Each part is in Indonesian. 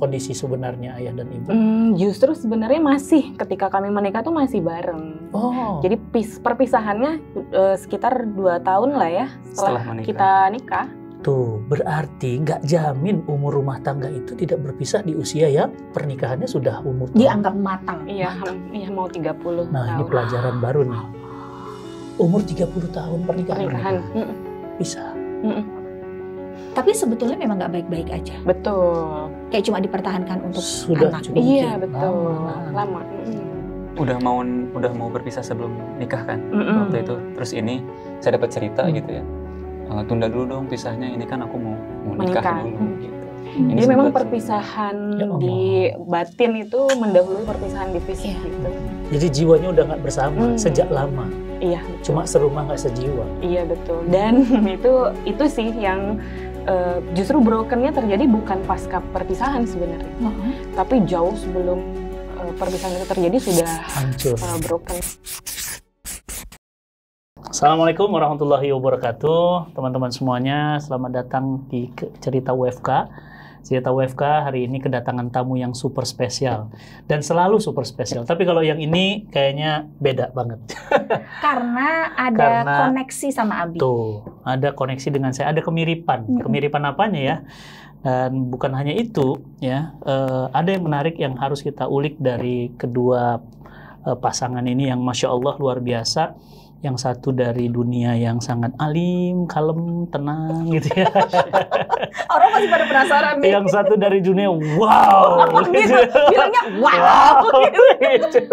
kondisi sebenarnya ayah dan ibu? Justru sebenarnya masih ketika kami menikah tuh masih bareng. Jadi perpisahannya sekitar 2 tahun lah ya setelah kita nikah. Tuh, berarti nggak jamin umur rumah tangga itu tidak berpisah di usia yang pernikahannya sudah umur dianggap matang. Iya, mau 30 Nah, tahun. ini pelajaran baru nih. Umur 30 tahun pernikahan. Bisa. Tapi sebetulnya memang nggak baik-baik aja. Betul. Kayak cuma dipertahankan untuk Sudah anak. Iya, betul. Lama. Udah mau berpisah sebelum nikah kan waktu itu. Terus ini saya dapat cerita gitu ya. Tunda dulu dong pisahnya, ini kan aku mau nikah dulu gitu. Jadi memang perpisahan di batin itu mendahului perpisahan di fisik gitu. Jadi jiwanya udah nggak bersama sejak lama. Iya. Cuma serumah nggak sejiwa. Iya betul. Dan itu sih yang justru brokennya terjadi bukan pasca perpisahan sebenarnya, tapi jauh sebelum perpisahan itu terjadi sudah hancur, broken. Assalamualaikum warahmatullahi wabarakatuh, teman-teman semuanya. Selamat datang di Cerita WFK. Cerita WFK hari ini kedatangan tamu yang super spesial dan selalu super spesial. Tapi kalau yang ini kayaknya beda banget. Karena ada koneksi sama Abi. Tuh, ada koneksi dengan saya, ada kemiripan. Kemiripan apanya ya? Dan bukan hanya itu ya, ada yang menarik yang harus kita ulik dari kedua pasangan ini yang Masya Allah luar biasa. Yang satu dari dunia yang sangat alim, kalem, tenang gitu ya. Orang masih pada penasaran nih. Yang satu dari dunia wow. Gitu. Bilangnya wow. Gitu.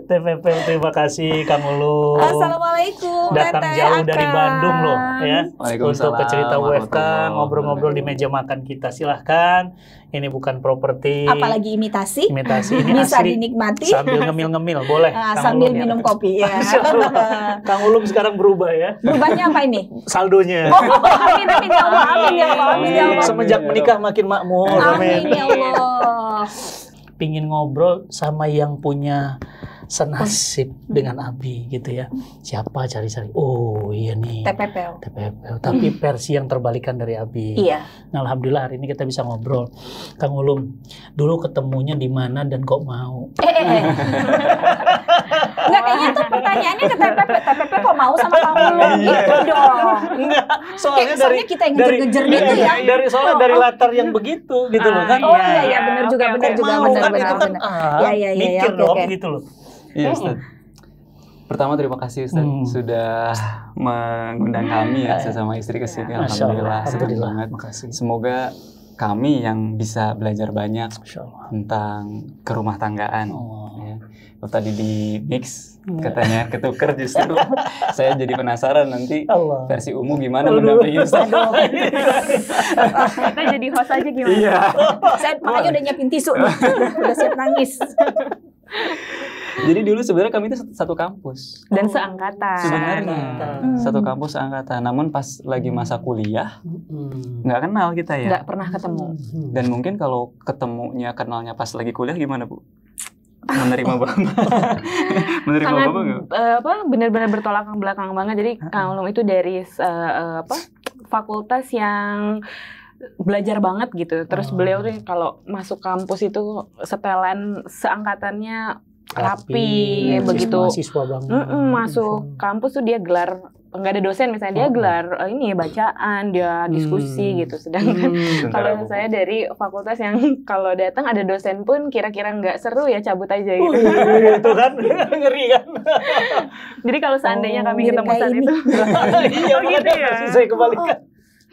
TPP, terima kasih Kang Ulu. Assalamualaikum. Datang jauh dari Bandung loh ya. Untuk ke Cerita WFK, ngobrol-ngobrol di meja makan kita. Silahkan. Ini bukan properti. Apalagi imitasi. Imitasi ini bisa asli, dinikmati. sambil ngemil-ngemil boleh. Sambil minum kopi ya. Kang Ulum sekarang berubah ya. Berubahnya apa ini? Saldonya. Amin ya Allah, amin ya Allah, amin ya Allah. Semenjak menikah makin makmur. Amin ya Allah. Pingin ngobrol sama yang punya senasib dengan Abi gitu ya. Siapa cari-cari? Oh iya nih. TPP. Tapi versi yang terbalikan dari Abi. Iya. Nah, alhamdulillah hari ini kita bisa ngobrol. Kang Ulum, dulu ketemunya di mana dan kok mau? Enggak, kayaknya tuh pertanyaannya ke TPP kok mau sama Kang Ulum gitu dong. Enggak, soalnya kita yang ngejer-ngejer gitu ya. Dari latar yang begitu gitu loh kan. Oh iya benar juga benar. Iya, mikir dong gitu loh. Iya Ustaz. Pertama terima kasih Ustaz sudah mengundang kami ya sesama istri ke sini. Alhamdulillah senang banget. Makasih. Semoga kami yang bisa belajar banyak tentang kerumah tanggaan. Ya. Kalau tadi di mix katanya ketuker, justru saya jadi penasaran nanti versi Umu gimana mendampingi Ustaz. Kita jadi host aja gimana? Iya. Saya makanya udah nyiapin tisu nih. Udah siap nangis. Jadi dulu sebenarnya kami itu satu kampus dan seangkatan. Sebenarnya satu kampus seangkatan. Namun pas lagi masa kuliah nggak kenal kita ya. Nggak pernah ketemu. Dan mungkin kalau kenalnya pas lagi kuliah gimana Bu? Menerima Bapak? Menerima sangat, Bapak nggak? Benar-benar bertolak belakang banget. Jadi Kang Ulum itu dari fakultas yang belajar banget gitu. Terus beliau tuh kalau masuk kampus itu setelan seangkatannya rapi begitu. Mahasiswa banget. Masuk kampus tuh dia gelar, nggak ada dosen misalnya, dia gelar ini bacaan, dia diskusi gitu. Sedangkan kalau saya dari fakultas yang kalau datang ada dosen pun kira-kira nggak seru ya cabut aja gitu. Itu kan ngeri kan. Jadi kalau seandainya kami ketemu saat itu, iya gitu ya. Saya kembalikan.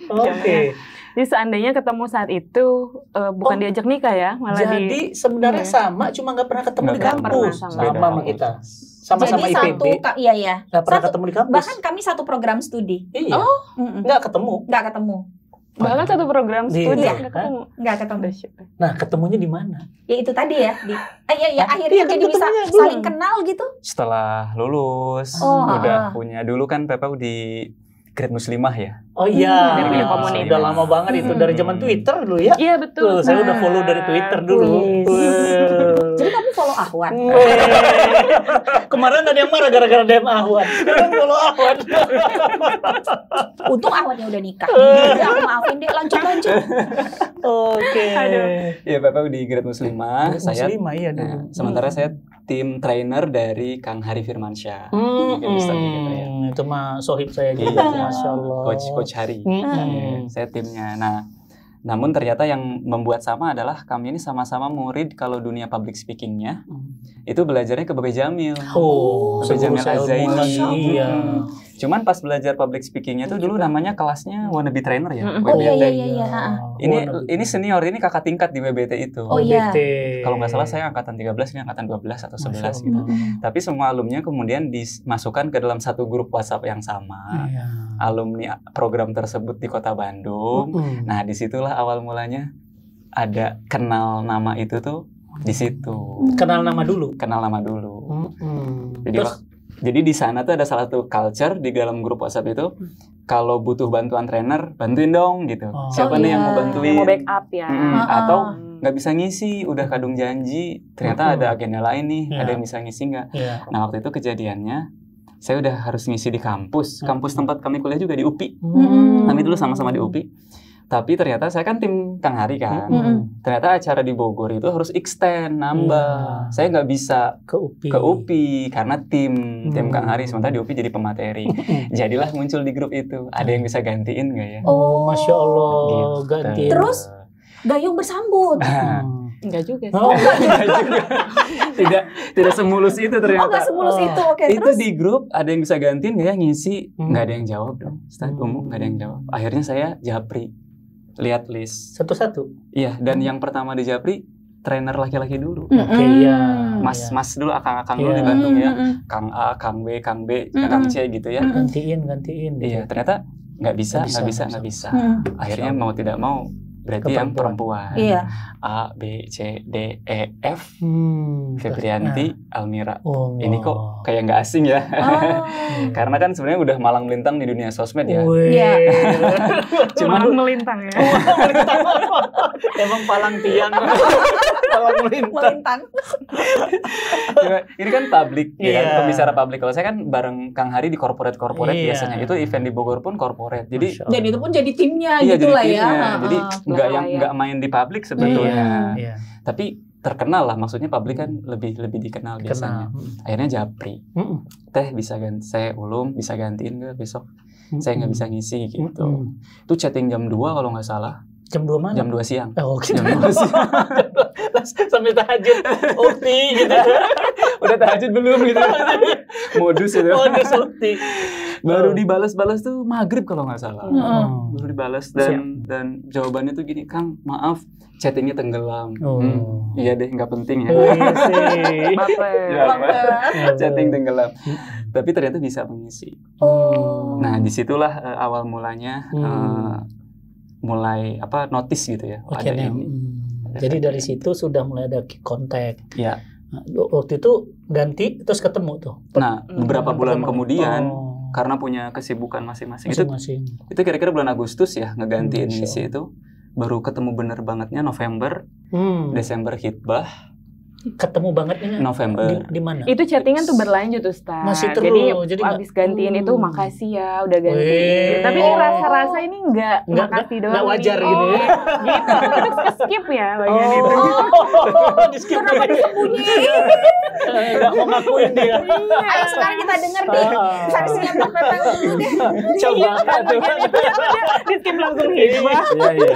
Oke. Jadi seandainya ketemu saat itu bukan diajak nikah ya, malah jadi sebenarnya sama, cuma nggak pernah ketemu di kampus. Sama kita. Sama-sama IPB. Iya. Nggak pernah ketemu di kampus. Bahkan kami satu program studi. Iya. Nggak ketemu. Bahkan satu program studi nggak ketemu. Nah, ketemunya di mana? Ya itu tadi ya. Akhirnya jadi bisa saling kenal gitu. Setelah lulus, udah punya dulu kan Pepe di Grade Muslimah ya. Oh iya, dari komunitas. Udah lama banget itu dari zaman Twitter dulu ya. Iya betul. Tuh, saya udah follow dari Twitter dulu. Jadi kamu follow follow Ahwan. Kemarin ada yang marah gara-gara DM Ahwan. Sekarang follow Ahwan. Untung Ahwannya udah nikah. Jadi aku maafin deh, lanjut. Oke. Ya Bapak di Grade Muslimah, saya iya dulu. nah, sementara saya tim trainer dari Kang Hari Firmansyah. Mungkin Ustaz gitu ya. Itu mah sohib saya juga, Iya. Masya Allah. Coach Hari. Ya, saya timnya. Nah, namun ternyata yang membuat sama adalah kami ini sama-sama murid kalau dunia public speakingnya itu belajarnya ke Bapak Jamil. Oh, Bapak Jamil sebuah Azaini. ilmu. Iya. Cuman pas belajar public speakingnya tuh dulu namanya kelasnya wannabe trainer ya. Oh WBT. iya. Ini senior, ini kakak tingkat di WBT itu. Oh iya. Kalau nggak salah saya angkatan 13, ini angkatan 12 atau 11 gitu. Tapi semua alumninya kemudian dimasukkan ke dalam satu grup WhatsApp yang sama. Iya. Alumni program tersebut di Kota Bandung. Nah, disitulah awal mulanya ada kenal nama itu tuh di situ. Kenal nama dulu. Kenal nama dulu. Jadi Terus? jadi di sana tuh ada salah satu culture di dalam grup WhatsApp itu, kalau butuh bantuan trainer, bantuin dong gitu. Oh. Siapa nih yang mau bantuin? Yang mau backup ya. Atau nggak bisa ngisi, udah kadung janji, ternyata ada agenda lain nih, Iya. ada yang bisa ngisi nggak? Iya. Nah waktu itu kejadiannya, saya udah harus ngisi di kampus tempat kami kuliah juga di UPI. Kami dulu sama-sama di UPI. Tapi ternyata saya kan tim Kang Hari kan. Ternyata acara di Bogor itu harus extend, nambah. Saya nggak bisa ke UPI karena tim Kang Hari. Sementara di UPI jadi pemateri. Jadilah muncul di grup itu. Ada yang bisa gantiin nggak ya? Oh, Masya Allah. Gitu. Ganti. Terus Gayung bersambut. Enggak juga sih. Oh, tidak semulus itu ternyata. Oh, nggak semulus itu. Oke, Itu terus? di grup ada yang bisa gantiin nggak ya, ngisi? Nggak ada yang jawab dong. Ustaz umum nggak ada yang jawab. Akhirnya saya japri, lihat list. satu-satu. Iya, dan yang pertama di japri trainer laki-laki dulu. Oke, iya. Mas dulu akang-akang dulu Iya. di Bandung ya. Kang A, Kang B, Kang C gitu ya. Gantiin. Iya, ternyata nggak bisa. Akhirnya mau tidak mau berarti yang perempuan. Iya. A, B, C, D, E, F. Febrianti, Almira. Oh, Ini kok kayak nggak asing ya. Karena kan sebenarnya udah malang melintang di dunia sosmed ya. Iya. Cuman melintang ya. Emang palang tiang. Palang melintang. Ini kan publik, ya kan? Iya. Pembicara publik. Kalau saya kan bareng Kang Hari di corporate Iya. biasanya. Itu event di Bogor pun corporate. Jadi Dan itu pun jadi timnya iya, gitu jadi lah ya. timnya. Jadi Belakang nggak main di publik sebetulnya. Iya. Tapi terkenal lah, maksudnya publik kan lebih dikenal biasanya. Akhirnya japri. Teh bisa ganti, saya ulum bisa gantiin nggak besok? Saya nggak bisa ngisi gitu. Itu chatting jam 2 kalau nggak salah. Jam 2 malam? Jam 2 siang. Oh, Jam 2 siang. sampai tahajud. Ukti gitu. Udah tahajud belum gitu. Modus itu. Modus ukti. Baru dibalas-balas tuh maghrib kalau nggak salah. Baru dibalas Siap. dan jawabannya tuh gini, Kang, maaf, chattingnya tenggelam. Oh. Iya deh, nggak penting ya. Baper. Chatting tenggelam. Tapi ternyata bisa mengisi. Oh. Nah, disitulah awal mulanya mulai notice gitu ya. Oke, Ada nah, ini. jadi dari situ sudah mulai ada kontak. Ya. Nah, waktu itu ganti terus ketemu tuh. Nah, beberapa bulan Pertama. kemudian Oh, karena punya kesibukan masing-masing masing-masing. itu kira-kira bulan Agustus ya ngegantiin Masya misi itu. Baru ketemu bener bangetnya November, Desember hitbah, Ketemu bangetnya November. di mana? Itu chattingan tuh berlanjut Ustaz. Masih terus, Jadi jadi abis gantiin itu makasih ya udah gantiin. Weh. Tapi ini rasa-rasa ini enggak Nggak makasih doang. nggak wajar nih. gitu ya. Gitu. Itu skip ya bagian itu. di skip. Kenapa disembunyiin? Nggak mau ngakuin dia. Ayo sekarang kita denger nih. Saksinya Pak Pepe dulu deh. Coba tuh. Di skip langsung hibah. Iya.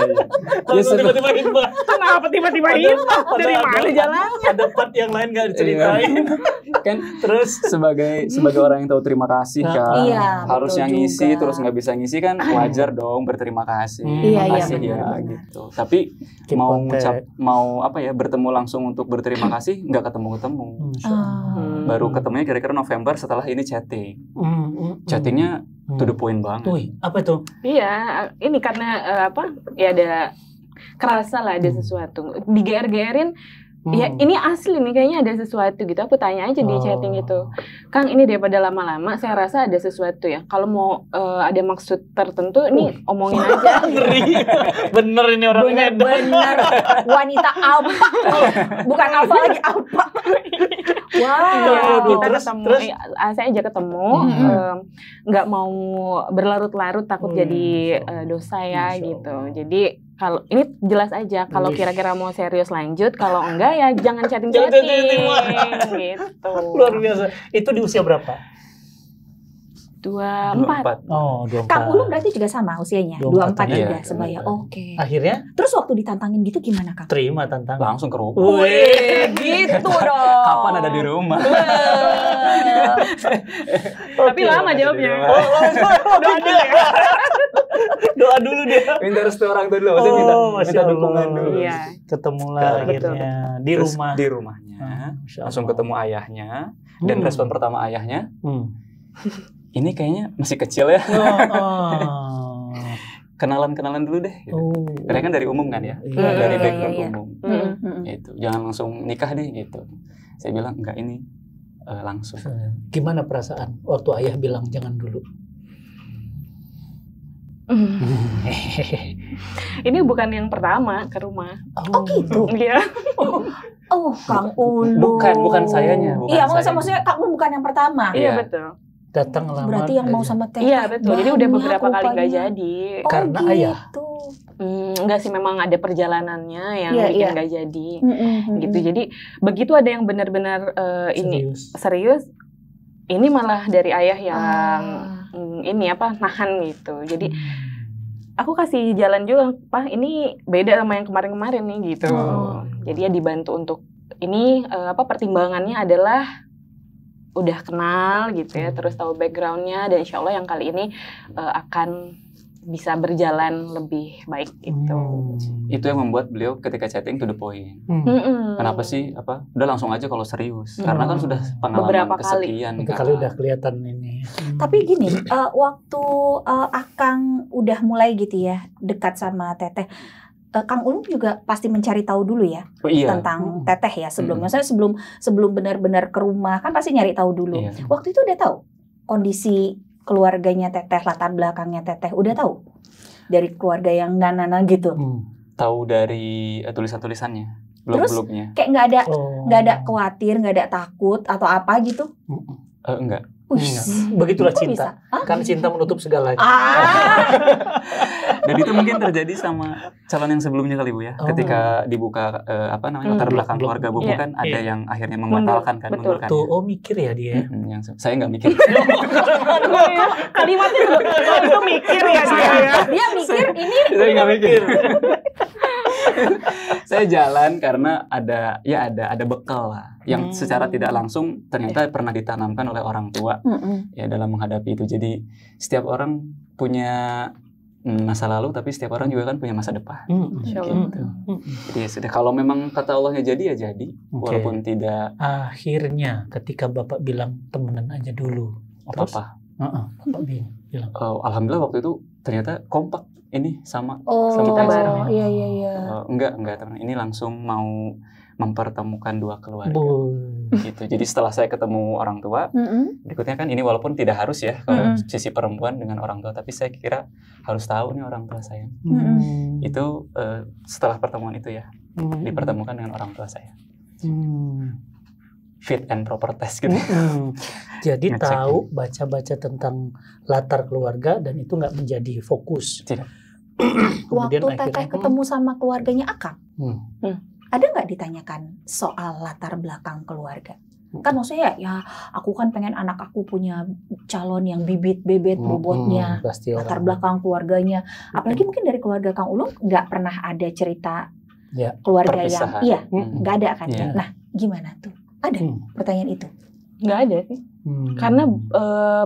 Langsung tiba-tiba hibah. Kenapa tiba-tiba hibah? Dari mana jalannya? Ada part yang lain nggak diceritain. Kan Terus sebagai orang yang tahu terima kasih kan, Iya, harusnya betul ngisi juga. terus nggak bisa ngisi kan wajar dong berterima kasih. Iya, Makasih iya, ya benar. gitu. Tapi Keep mau contact. bertemu langsung untuk berterima kasih nggak ketemu. Baru ketemunya kira-kira November setelah ini chatting. Chattingnya to the point banget. Wih, apa tuh? Iya, ini karena Ya ada kerasa lah ada sesuatu. Di GR-GRin Ya ini asli nih, kayaknya ada sesuatu gitu. Aku tanya aja di chatting gitu, Kang, ini daripada lama-lama saya rasa ada sesuatu ya. Kalau mau ada maksud tertentu, ini omongin aja. Ngeri. Bener ini orangnya. Bener-bener wanita apa? Bukan apa lagi apa? Wow. Kita Terus, ketemu, terus? saya aja ketemu, nggak mau berlarut-larut takut jadi dosa ya gitu. Jadi kalau ini jelas aja, kalau kira-kira mau serius lanjut, kalau enggak ya jangan chatting-chatting gitu. Luar biasa. Itu di usia berapa? 24. Oh, 24. Kang Ulum berarti juga sama usianya, 24 iya, juga sebaya. 24. Oke. Akhirnya Terus waktu ditantangin gitu gimana, Kang? terima tantangan. Langsung ke rumah. Wih, Gitu dong. Kapan ada di rumah? Tapi lama jawabnya. Doa dulu ya. Doa dulu dia. Minta restu orang tua dulu, maksudnya minta dukungan dulu. Iya. Ketemulah akhirnya di Terus rumah. di rumahnya, Masya langsung Allah. ketemu ayahnya, dan respon pertama ayahnya, ini kayaknya masih kecil ya. Kenalan-kenalan dulu deh. Gitu. Karena kan dari umum kan ya, Iya, dari iya, background iya. umum. Gitu. Jangan langsung nikah deh gitu. Saya bilang enggak, ini langsung. Gimana perasaan waktu ayah bilang jangan dulu? Ini bukan yang pertama ke rumah. Oh gitu. Iya. Oh, Kang Ulum. Bukan sayanya, bukan Iya, sayanya. maksudnya Kang Ulum bukan yang pertama. Iya Iya. betul. Datang lama. Berarti yang mau sama Teh. Iya betul. Jadi udah banyak beberapa kali nggak rupanya. jadi. Oh, Karena gitu. ayah. Enggak sih, memang ada perjalanannya yang Iya, bikin iya. nggak jadi. Mm-mm. Gitu. Jadi begitu ada yang benar-benar ini serius, ini malah dari ayah yang ini apa nahan gitu. Jadi aku kasih jalan juga, Pak, ini beda sama yang kemarin-kemarin nih gitu. Jadi ya dibantu untuk ini pertimbangannya adalah udah kenal gitu ya, terus tahu backgroundnya, dan insya Allah yang kali ini akan bisa berjalan lebih baik itu. Itu yang membuat beliau ketika chatting to the point. Mm-mm. Kenapa sih udah langsung aja kalau serius? Karena kan sudah pengalaman Beberapa kali. kesekian. Itu kan. kali udah kelihatan ini. Tapi gini, waktu Akang udah mulai gitu ya dekat sama Teteh, Kang Ulum juga pasti mencari tahu dulu ya Oh, iya. tentang Teteh ya sebelumnya. Saya sebelum benar-benar ke rumah kan pasti nyari tahu dulu. Iya. Waktu itu udah tahu kondisi keluarganya Teteh, latar belakangnya Teteh, udah tahu dari keluarga yang nana gitu. Tahu dari tulisan-tulisannya, blog-blognya. Kayak nggak ada khawatir, nggak ada takut atau apa gitu. Enggak. Begitulah Kok cinta. bisa? Hah? Kan cinta menutup segalanya. Dan itu mungkin terjadi sama calon yang sebelumnya kali Bu ya. Ketika dibuka latar belakang keluarga Bu, Iya. kan ada Iya. yang akhirnya membatalkan kan, Betul. mundurkan. Tuh, mikir ya dia. Yang saya nggak mikir. Kalimatnya itu mikir ya dia ya. Dia mikir ini Saya nggak mikir. Saya jalan karena ada bekal lah yang secara tidak langsung ternyata pernah ditanamkan oleh orang tua ya dalam menghadapi itu. Jadi setiap orang punya masa lalu, tapi setiap orang juga kan punya masa depan. Gitu. Jadi ya sudah, kalau memang kata Allahnya jadi ya jadi, walaupun tidak Akhirnya ketika Bapak bilang temenan aja dulu. apa-apa. Bapak bilang. Alhamdulillah waktu itu ternyata kompak ini sama kita bareng. Iya. enggak teman. Ini langsung mau mempertemukan dua keluarga. Boy. Gitu. Jadi setelah saya ketemu orang tua, berikutnya kan ini walaupun tidak harus ya kalau sisi perempuan dengan orang tua, tapi saya kira harus tahu nih orang tua saya. Itu setelah pertemuan itu ya, dipertemukan dengan orang tua saya. Fit and proper test gitu. Jadi Ngecek. tahu baca-baca tentang latar keluarga dan itu nggak menjadi fokus. Tidak. Waktu Kemudian Teteh akhirnya, ketemu sama keluarganya Akang, Hmm. ada nggak ditanyakan soal latar belakang keluarga? Kan maksudnya ya aku kan pengen anak aku punya calon yang bibit-bebet bobotnya, pasti latar orang. belakang keluarganya. Apalagi mungkin dari keluarga Kang Ulum nggak pernah ada cerita Ya, keluarga perpisahan. yang, iya Hmm. nggak ada kan? Iya. Nah gimana tuh? Ada pertanyaan itu? Nggak ada sih. Karena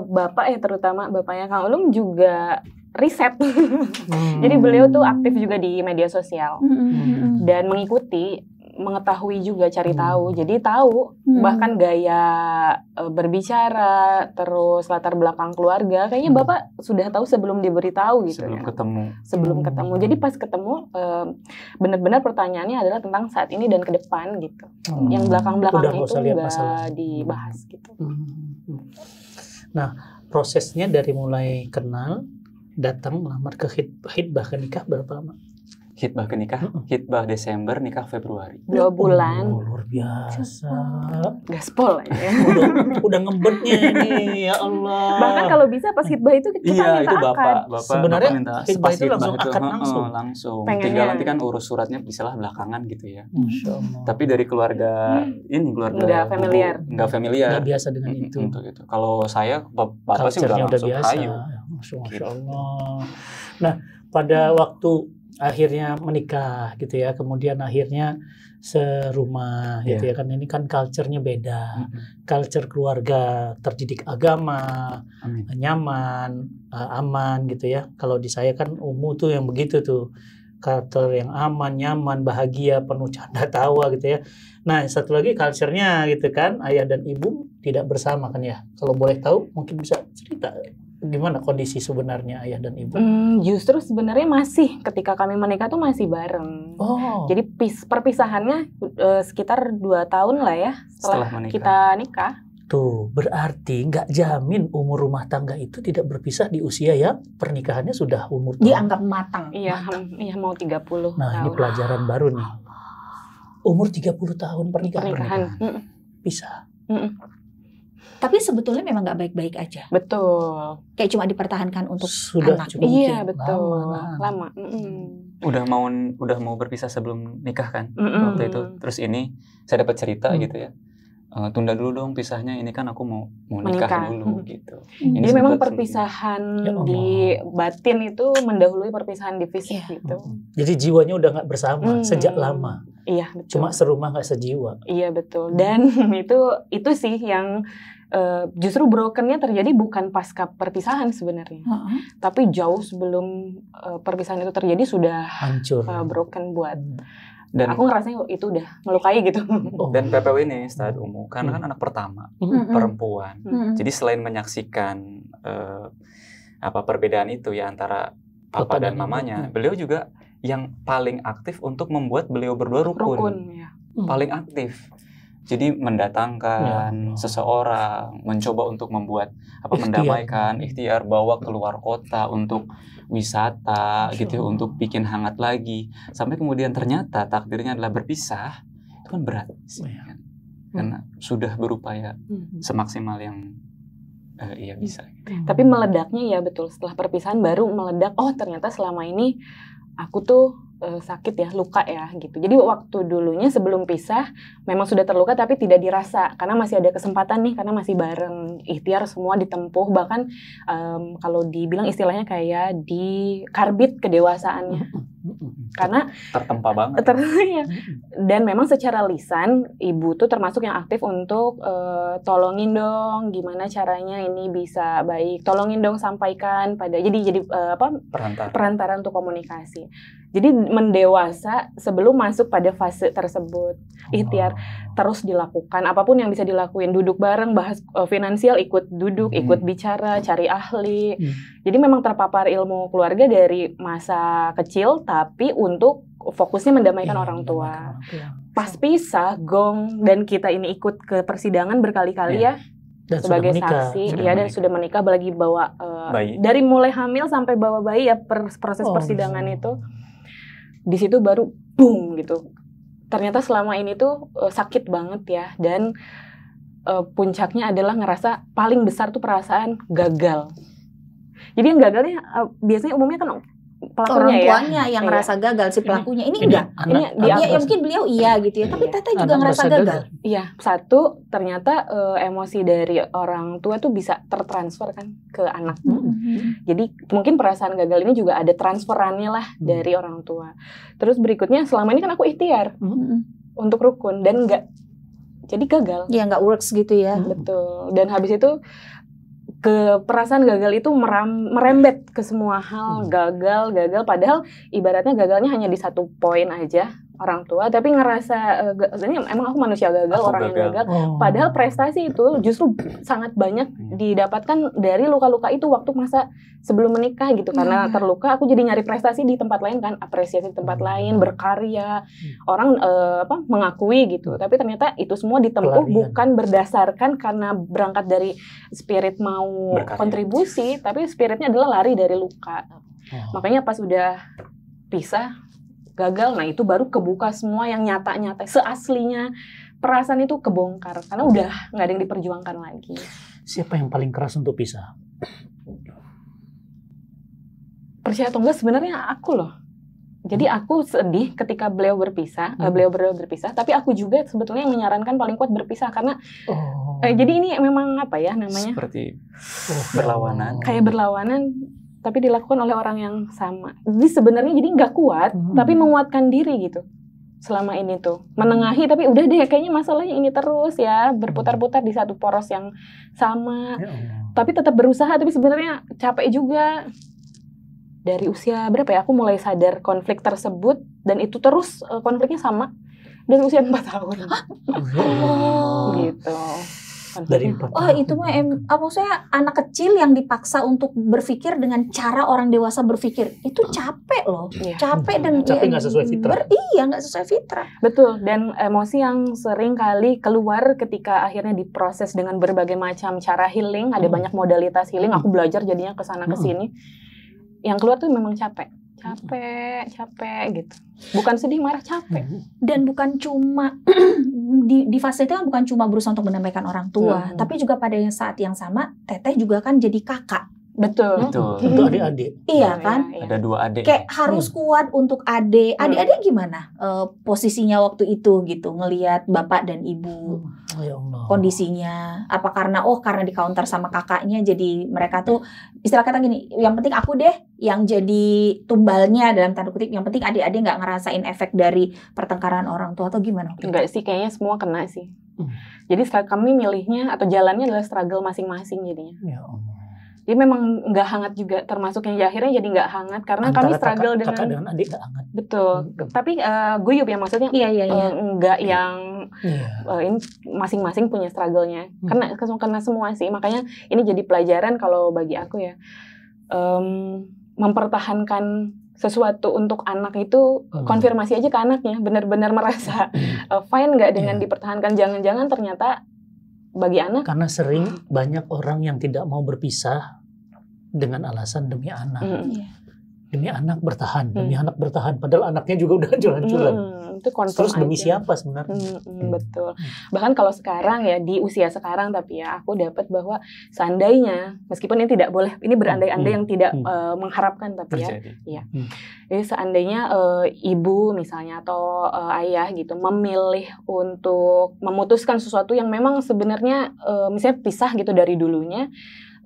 bapak ya, terutama bapaknya Kang Ulum juga riset. Jadi beliau tuh aktif juga di media sosial dan mengikuti mengetahui juga, cari tahu. Jadi tahu bahkan gaya berbicara, terus latar belakang keluarga. Kayaknya Bapak sudah tahu sebelum diberitahu gitu. Sebelum ketemu. Jadi pas ketemu benar-benar pertanyaannya adalah tentang saat ini dan ke depan gitu. Yang belakang-belakang itu nggak dibahas gitu. Nah, prosesnya dari mulai kenal, datang, lamar ke hitbah ke nikah berapa lama? Hitbah ke nikah, hitbah Desember, nikah Februari. 2 bulan. Luar biasa. Gaspol ya. udah ngebetnya ini, ya Allah. Bahkan kalau bisa pas hitbah itu kita minta itu akad. Bapak sebenarnya minta hitbah itu langsung akad langsung. Tinggal nanti kan urus suratnya bisalah belakangan gitu ya. Masya Allah. Tapi dari keluarga nggak familiar. Nggak familiar. Nggak biasa dengan itu. Untuk itu. Kalau saya Bapak sih udah langsung biasa. hayu. Masya Allah. Nah, pada waktu akhirnya menikah gitu ya, kemudian akhirnya serumah gitu ya kan, ini kan culture-nya beda, culture keluarga terdidik agama, nyaman, aman gitu ya. Kalau di saya kan tuh yang begitu tuh, culture yang aman, nyaman, bahagia, penuh canda tawa gitu ya. Nah, satu lagi culture-nya gitu kan, ayah dan ibu tidak bersama kan ya. Kalau boleh tahu mungkin bisa cerita gimana kondisi sebenarnya ayah dan ibu? Justru sebenarnya masih ketika kami menikah tuh masih bareng. Jadi perpisahannya sekitar 2 tahun lah ya setelah kita nikah. Tuh, berarti nggak jamin umur rumah tangga itu tidak berpisah di usia yang pernikahannya sudah umur dianggap matang. Iya, mau 30 nah, tahun. ini pelajaran baru nih. Umur 30 tahun pernikahan. Pisah. Tapi sebetulnya memang nggak baik-baik aja. Betul. Kayak cuma dipertahankan untuk sudah anak. Iya, betul. Lama. Udah mau berpisah sebelum nikah kan waktu itu. Terus ini saya dapat cerita gitu ya. Tunda dulu dong pisahnya, ini kan aku mau nikah dulu gitu. Jadi memang perpisahan di batin itu mendahului perpisahan di fisik gitu. Jadi jiwanya udah nggak bersama sejak lama. Iya, betul. Cuma serumah nggak sejiwa. Iya, betul. Dan itu sih yang justru brokennya terjadi bukan pasca perpisahan sebenarnya, tapi jauh sebelum perpisahan itu terjadi sudah hancur, broken buat. Dan aku ngerasanya itu udah melukai gitu. Dan PPW ini Ustadz Umu, karena kan anak pertama, perempuan. Jadi selain menyaksikan perbedaan itu ya antara papa dan mamanya, beliau juga yang paling aktif untuk membuat beliau berdua rukun. Paling aktif. Jadi mendatangkan seseorang, mencoba untuk membuat mendamaikan, ikhtiar bawa keluar kota untuk wisata gitu, untuk bikin hangat lagi. Sampai kemudian ternyata takdirnya adalah berpisah. Itu kan berat sih kan. Karena sudah berupaya semaksimal yang bisa. Tapi meledaknya ya betul setelah perpisahan baru meledak. Oh, ternyata selama ini aku tuh sakit ya, luka ya gitu. Jadi waktu dulunya sebelum pisah memang sudah terluka tapi tidak dirasa karena masih ada kesempatan nih, karena masih bareng, ikhtiar semua ditempuh, bahkan kalau dibilang istilahnya kayak di karbit kedewasaannya. Karena tertempa banget. Dan memang secara lisan ibu tuh termasuk yang aktif untuk tolongin dong gimana caranya ini bisa baik, tolongin dong sampaikan pada jadi perantara untuk komunikasi. Jadi mendewasa sebelum masuk pada fase tersebut. Ikhtiar terus dilakukan, apapun yang bisa dilakuin, duduk bareng, bahas finansial, ikut duduk, ikut bicara, cari ahli. Jadi memang terpapar ilmu keluarga dari masa kecil, tapi untuk fokusnya mendamaikan orang tua. Pas pisah, gong, dan kita ini ikut ke persidangan berkali-kali ya. Dan sebagai saksi, dan sudah menikah, lagi bawa dari mulai hamil sampai bawa bayi ya, proses persidangan itu. Di situ baru boom gitu. Ternyata selama ini tuh sakit banget ya, dan puncaknya adalah ngerasa paling besar tuh perasaan gagal. Jadi yang gagalnya biasanya umumnya kan pelakunya orang tuanya yang ngerasa gagal, si pelakunya ini enggak. Ya mungkin beliau gitu ya, tapi Teteh juga ngerasa gagal. Iya, satu ternyata emosi dari orang tua tuh bisa tertransfer kan ke anak. Jadi mungkin perasaan gagal ini juga ada transferannya lah dari orang tua. Terus berikutnya selama ini kan aku ikhtiar untuk rukun dan enggak, jadi gagal. Ya enggak works gitu ya. Betul. Dan habis itu ke perasaan gagal itu merembet ke semua hal, gagal, padahal ibaratnya gagalnya hanya di satu poin aja, orang tua, tapi ngerasa ini emang aku manusia gagal, orang yang gagal. Padahal prestasi itu justru sangat banyak didapatkan dari luka-luka itu waktu masa sebelum menikah gitu. Karena terluka, aku jadi nyari prestasi di tempat lain kan, apresiasi di tempat lain, berkarya, orang mengakui gitu. Tapi ternyata itu semua ditempuh bukan berdasarkan karena berangkat dari spirit mau kontribusi, tapi spiritnya adalah lari dari luka. Makanya pas udah pisah, gagal, nah itu baru kebuka semua yang nyata-nyata, seaslinya perasaan itu kebongkar karena udah nggak ada yang diperjuangkan lagi. Siapa yang paling keras untuk pisah? Percaya atau enggak, sebenarnya aku loh. Jadi aku sedih ketika beliau berpisah, beliau berpisah, tapi aku juga sebetulnya yang menyarankan paling kuat berpisah karena jadi ini memang apa ya namanya? Seperti berlawanan. Kayak berlawanan, tapi dilakukan oleh orang yang sama. Jadi sebenarnya jadi nggak kuat, tapi menguatkan diri gitu. Selama ini tuh menengahi, tapi udah deh kayaknya masalahnya ini terus ya berputar-putar di satu poros yang sama. Tapi tetap berusaha, tapi sebenarnya capek juga. Dari usia berapa ya? Aku mulai sadar konflik tersebut dan itu terus konfliknya sama dari usia 4 tahun. Gitu. Dari 4 tahun. Itu mah maksudnya anak kecil yang dipaksa untuk berpikir dengan cara orang dewasa berpikir. Itu capek loh. Capek dan nggak sesuai fitrah. Nggak sesuai fitrah. Betul, dan emosi yang sering kali keluar ketika akhirnya diproses dengan berbagai macam cara healing, ada banyak modalitas healing, aku belajar jadinya kesana kesini. Yang keluar tuh memang capek gitu. Bukan sedih, marah, capek. Dan bukan cuma di fase itu kan bukan cuma berusaha untuk mendamaikan orang tua, tapi juga pada saat yang sama Teteh juga kan jadi kakak. Betul. Untuk adik-adik. Iya kan? Ada 2 adik. Kayak harus kuat untuk adik. Adik-adik gimana posisinya waktu itu gitu, ngelihat bapak dan ibu kondisinya? Apa karena di counter sama kakaknya jadi mereka tuh istilah kata gini, yang penting aku deh yang jadi tumbalnya dalam tanda kutip, yang penting adik-adik nggak ngerasain efek dari pertengkaran orang tua atau gimana? Enggak sih, kayaknya semua kena sih. Jadi kami milihnya atau jalannya adalah struggle masing-masing jadinya. Ya Allah. Jadi memang nggak hangat juga, termasuk yang akhirnya jadi nggak hangat karena antara kami struggle kakak dengan adik nggak hangat. Betul. Tapi guyup ya maksudnya. Nggak yang ini masing-masing punya struggle-nya. Karena semua sih. Makanya ini jadi pelajaran kalau bagi aku ya, mempertahankan sesuatu untuk anak itu konfirmasi aja ke anaknya, benar-benar merasa fine nggak dengan dipertahankan. Jangan-jangan ternyata bagi anak, karena sering banyak orang yang tidak mau berpisah dengan alasan demi anak. Demi anak bertahan, padahal anaknya juga udah jalan-jalan. Itu terus demi siapa sebenarnya? Betul. Bahkan kalau sekarang ya, di usia sekarang, tapi ya aku dapat bahwa seandainya, meskipun ini tidak boleh, ini berandai-andai yang tidak mengharapkan, tapi ya. Jadi seandainya ibu misalnya atau ayah gitu memilih untuk memutuskan sesuatu yang memang sebenarnya misalnya pisah gitu dari dulunya,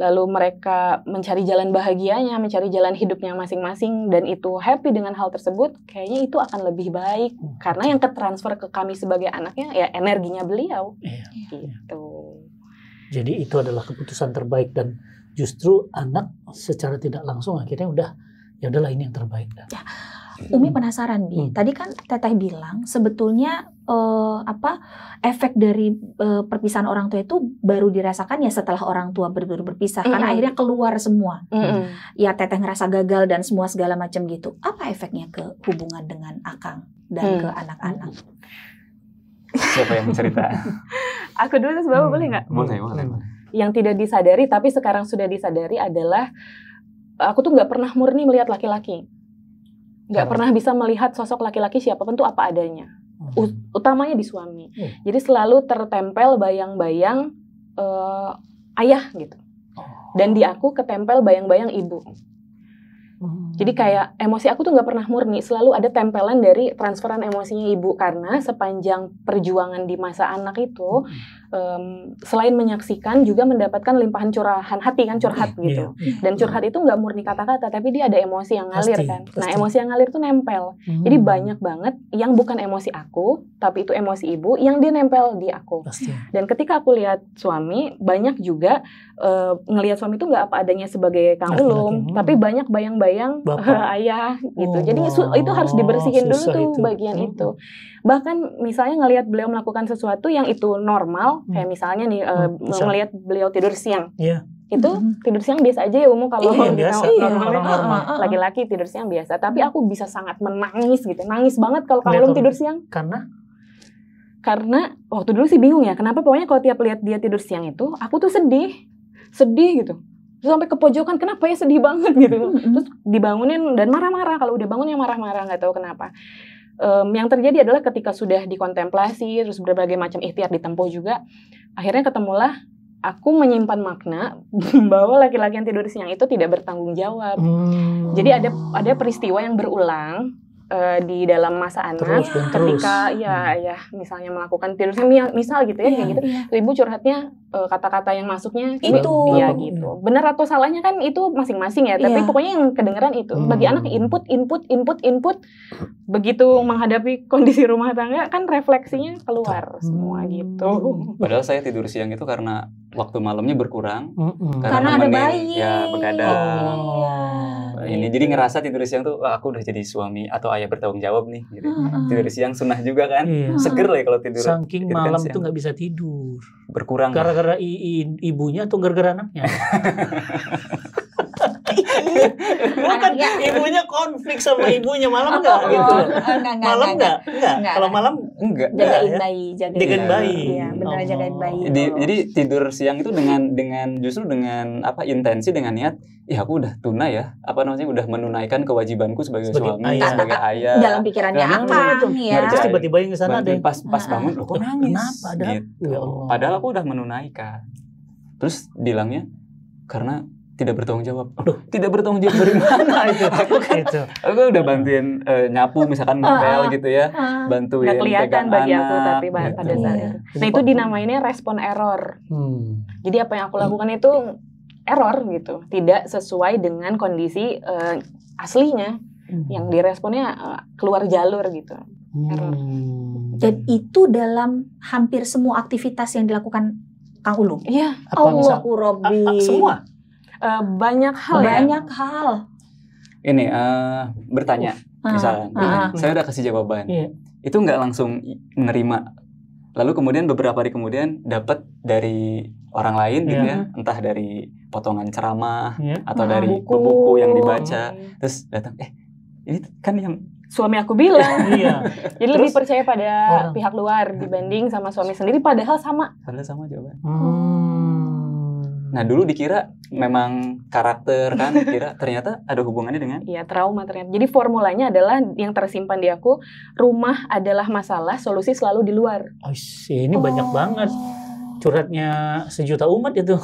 lalu mereka mencari jalan bahagianya, mencari jalan hidupnya masing-masing, dan itu happy dengan hal tersebut, kayaknya itu akan lebih baik. Karena yang ketransfer ke kami sebagai anaknya, ya energinya beliau. Gitu. Jadi itu adalah keputusan terbaik, dan justru anak secara tidak langsung akhirnya ya udahlah ini yang terbaik. Ya. Umi penasaran nih, tadi kan Teteh bilang sebetulnya efek dari perpisahan orang tua itu baru dirasakan ya setelah orang tua berpisah, karena akhirnya keluar semua. Ya Teteh ngerasa gagal dan semua segala macam gitu. Apa efeknya ke hubungan dengan Akang dan ke anak-anak? Siapa yang cerita? Aku dulu terus Bapak boleh nggak? Boleh. Yang tidak disadari tapi sekarang sudah disadari adalah aku tuh nggak pernah murni melihat laki-laki. Nggak pernah bisa melihat sosok laki-laki siapapun tuh apa adanya, utamanya di suami. Jadi selalu tertempel bayang-bayang ayah gitu, dan di aku ketempel bayang-bayang ibu. Jadi kayak emosi aku tuh nggak pernah murni, selalu ada tempelan dari transferan emosinya ibu, karena sepanjang perjuangan di masa anak itu selain menyaksikan juga mendapatkan limpahan curahan hati kan, curhat gitu. Dan curhat itu nggak murni kata-kata, tapi dia ada emosi yang ngalir kan. Nah emosi yang ngalir tuh nempel. Jadi banyak banget yang bukan emosi aku, tapi itu emosi ibu yang dia nempel di aku. Dan ketika aku lihat suami, banyak juga ngelihat suami itu nggak apa adanya sebagai Kang Ulum, tapi banyak bayang-bayang kebayang ayah gitu. Jadi itu harus dibersihin dulu tuh bagian itu. Bahkan misalnya ngelihat beliau melakukan sesuatu yang itu normal, kayak misalnya nih ngelihat beliau tidur siang. Itu tidur siang biasa aja ya kalau normalnya laki-laki tidur siang biasa. Tapi aku bisa sangat menangis gitu, nangis banget kalau Kang Ulum tidur siang. Karena waktu dulu sih bingung ya, kenapa pokoknya kalau tiap lihat dia tidur siang itu, aku tuh sedih gitu. Terus sampai ke pojokan, kenapa ya sedih banget gitu. Terus dibangunin dan marah-marah, kalau udah bangun ya marah-marah, nggak tahu kenapa. Yang terjadi adalah ketika sudah dikontemplasi, terus berbagai macam ikhtiar ditempuh juga, akhirnya ketemulah aku menyimpan makna bahwa laki-laki yang tidur siang itu tidak bertanggung jawab. Jadi ada peristiwa yang berulang di dalam masa anak ketika ya misalnya melakukan tidur siang misal gitu ya kayak gitu. Ibu curhatnya kata-kata yang masuknya itu ya gitu. Benar atau salahnya kan itu masing-masing ya, tapi pokoknya yang kedengeran itu. Bagi anak input. Begitu menghadapi kondisi rumah tangga kan refleksinya keluar semua gitu. Padahal saya tidur siang itu karena waktu malamnya berkurang. Karena ada bayi. Ya, begadang. Ini jadi ngerasa tidur siang tuh aku udah jadi suami atau ayah bertanggung jawab nih gitu. Tidur siang sunnah juga kan. Seger lah ya kalau tidur. Saking malam tuh nggak bisa tidur. Berkurang. Gara-gara ibunya atau gara-gara anaknya? Bukan ibunya konflik sama ibunya malam enggak gitu. Malam enggak. Kalau malam enggak. Jagain bayi. Iya, benar jagain bayi. Jadi tidur siang itu justru dengan intensi dengan niat, ya aku udah tunai ya, udah menunaikan kewajibanku sebagai suami, sebagai ayah. Dalam pikirannya apa ya? Terus tiba-tiba yang kesana deh. Pas bangun, loh kok nangis? Kenapa? Gitu. Padahal aku udah menunaikan. Terus bilangnya karena tidak bertanggung jawab. Aduh, tidak bertanggung jawab dari mana itu? Aku udah bantuin nyapu misalkan ngepel gitu ya, bantuin nggak kelihatan bagi anak, aku tapi gitu. pada saat itu. Nah itu dinamainnya respon error. Jadi apa yang aku lakukan itu error gitu, tidak sesuai dengan kondisi aslinya. Yang diresponnya keluar jalur gitu. Error. Dan itu dalam hampir semua aktivitas yang dilakukan Kang Ulum. Iya. Allahu Robbi. Semua. Banyak hal. Ini bertanya, misalnya, saya udah kasih jawaban, itu nggak langsung nerima. Lalu kemudian beberapa hari kemudian dapat dari orang lain gitu ya, entah dari potongan ceramah atau dari buku yang dibaca, terus datang, ini kan yang suami aku bilang. Jadi lebih percaya pada pihak luar dibanding sama suami sendiri, padahal sama jawaban. Nah dulu dikira memang karakter kan, ternyata ada hubungannya dengan trauma ternyata. Jadi formulanya adalah yang tersimpan di aku, rumah adalah masalah, solusi selalu di luar. Ini banyak banget curhatnya sejuta umat itu.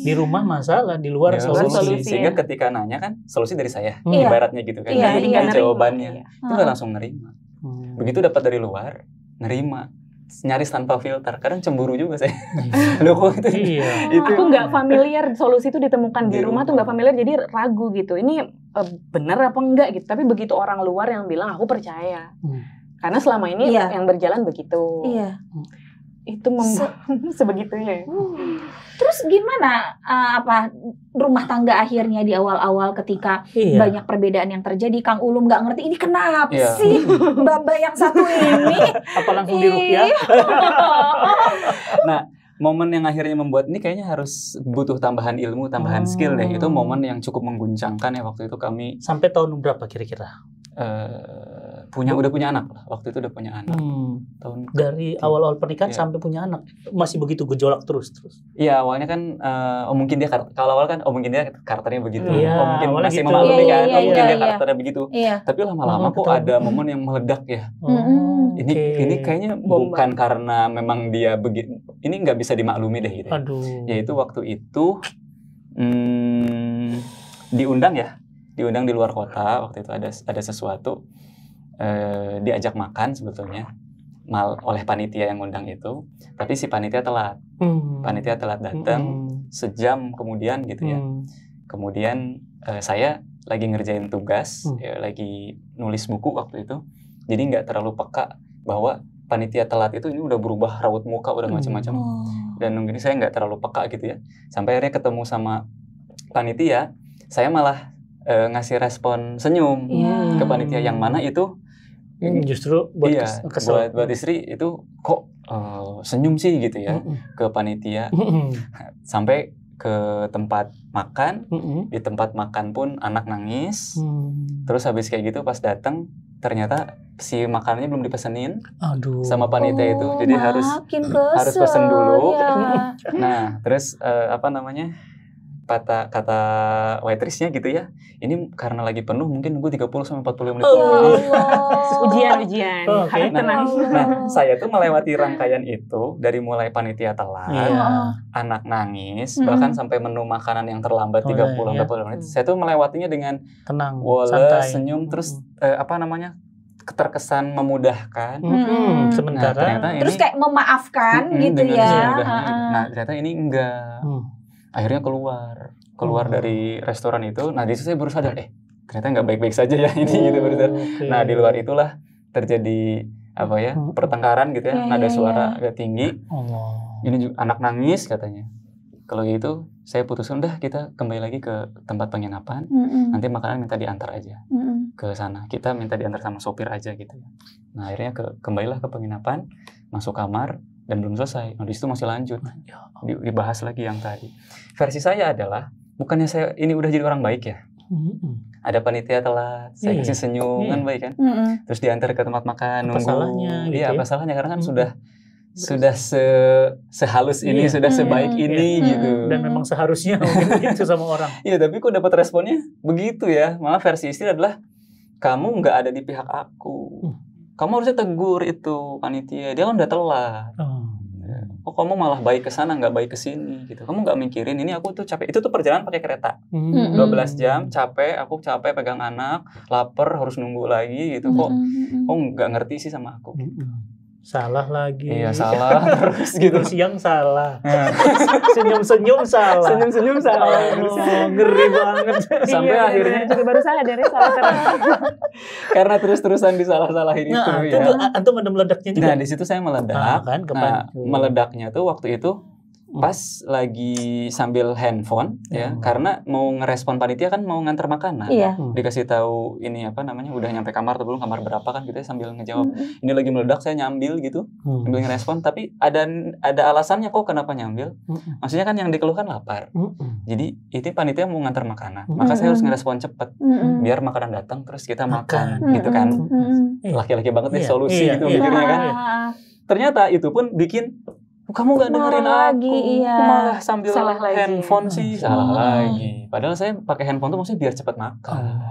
Di rumah masalah, di luar solusi. Sehingga ketika nanya kan solusi dari saya, ibaratnya gitu kan. Jadi kan jawabannya itu nggak langsung nerima. Begitu dapat dari luar, nerima. Nyaris tanpa filter, kadang cemburu juga saya. Loh kok itu? Aku nggak familiar, solusi itu ditemukan di rumah tuh nggak familiar, jadi ragu gitu. Ini benar apa enggak gitu. Tapi begitu orang luar yang bilang aku percaya, karena selama ini yang berjalan begitu. Itu sebegitunya. Terus gimana rumah tangga akhirnya di awal-awal ketika banyak perbedaan yang terjadi? Kang Ulum nggak ngerti ini kenapa sih Mbak yang satu ini? Apa langsung diruqyah? Nah, momen yang akhirnya membuat ini kayaknya harus butuh tambahan ilmu, tambahan skill deh. Itu momen yang cukup mengguncangkan ya waktu itu kami. Sampai tahun berapa kira-kira? Udah punya anak lah. Waktu itu udah punya anak. Dari awal-awal pernikahan sampai punya anak masih begitu gejolak terus. Iya, awalnya kan mungkin dia kalau awal kan mungkin dia karakternya begitu. Mungkin masih gitu. memaklumi kan. Mungkin dia karakternya begitu. Tapi lama-lama kok ada momen yang meledak ya. Ini kayaknya bukan karena memang dia begitu. Ini nggak bisa dimaklumi deh gitu. Yaitu waktu itu diundang di luar kota. Waktu itu ada sesuatu, diajak makan sebetulnya oleh panitia yang ngundang itu, tapi si panitia telat. Panitia telat datang sejam kemudian gitu ya. Kemudian saya lagi ngerjain tugas, lagi nulis buku waktu itu, jadi nggak terlalu peka bahwa panitia telat itu ini udah berubah raut muka, udah macam-macam. Dan mungkin saya nggak terlalu peka gitu ya. Sampai akhirnya ketemu sama panitia, saya malah ngasih respon senyum ke panitia, yang mana itu justru buat kesel. buat istri itu kok senyum sih gitu ya ke panitia. Sampai ke tempat makan, di tempat makan pun anak nangis. Terus habis kayak gitu pas datang ternyata si makanannya belum dipesenin sama panitia itu, jadi harus pesen dulu. Nah terus kata waitressnya gitu ya, ini karena lagi penuh mungkin nunggu 30-45 menit. Ujian. Harus tenang. Nah, saya tuh melewati rangkaian itu dari mulai panitia telat, anak nangis, bahkan sampai menu makanan yang terlambat 30-40 menit. Saya tuh melewatinya dengan tenang, woles, senyum, terus terkesan memudahkan. Sementara terus kayak memaafkan gitu ya. Nah, ternyata ini enggak. Akhirnya keluar dari restoran itu. Nah, di situ saya baru sadar, ternyata nggak baik-baik saja ya ini gitu baru sadar. Nah, di luar itulah terjadi pertengkaran gitu ya, nada suara agak tinggi. Ini juga anak nangis katanya. Kalau gitu saya putuskan udah kita kembali lagi ke tempat penginapan. Nanti makanan minta diantar aja ke sana. Kita minta diantar sama sopir aja gitu ya. Nah, akhirnya kembalilah ke penginapan, masuk kamar. Dan belum selesai, di situ masih lanjut, dibahas lagi yang tadi. Versi saya adalah, bukannya saya ini udah jadi orang baik ya? Ada panitia telat, saya kasih senyum, kan baik kan? Terus diantar ke tempat makan, nunggu. Salahnya, gitu apa salahnya? Karena kan sudah sehalus ini, sudah sebaik ini gitu. Dan memang seharusnya mungkin begitu sama orang. Iya, tapi kok dapat responnya begitu ya? Malah versi istri adalah, kamu nggak ada di pihak aku. Kamu harusnya tegur itu panitia, dia kan udah telat. Kok kamu malah baik ke sana, nggak baik ke sini gitu. Kamu nggak mikirin, ini aku tuh capek. Itu tuh perjalanan pakai kereta. 12 jam, aku capek pegang anak, lapar, harus nunggu lagi gitu. Kok nggak ngerti sih sama aku. Salah lagi. Iya, salah terus gitu. Siang salah. Senyum-senyum salah. Senyum-senyum salah. Ngeri banget. Sampai akhirnya juga baru sadar ya salah terus. Karena terus-terusan disalah-salahin itu ya. Antum ada meledaknya juga. Nah, di situ saya meledak. Meledaknya tuh waktu itu pas lagi sambil handphone ya, karena mau ngerespon panitia kan mau nganter makanan. Dikasih tahu ini udah nyampe kamar atau belum, kamar berapa kan gitu ya, sambil ngejawab. Ini lagi meledak, saya nyambil gitu. Sambil ngerespon, tapi ada alasannya kok kenapa nyambil. Maksudnya kan yang dikeluhkan lapar. Jadi itu panitia mau nganter makanan. Maka saya harus ngerespon cepet biar makanan datang terus kita makan gitu kan. Laki-laki banget nih solusi gitu mikirnya kan. Ternyata itu pun bikin kamu gak dengerin aku, malah sambil handphone sih, salah lagi. Padahal saya pakai handphone tuh maksudnya biar cepat makan.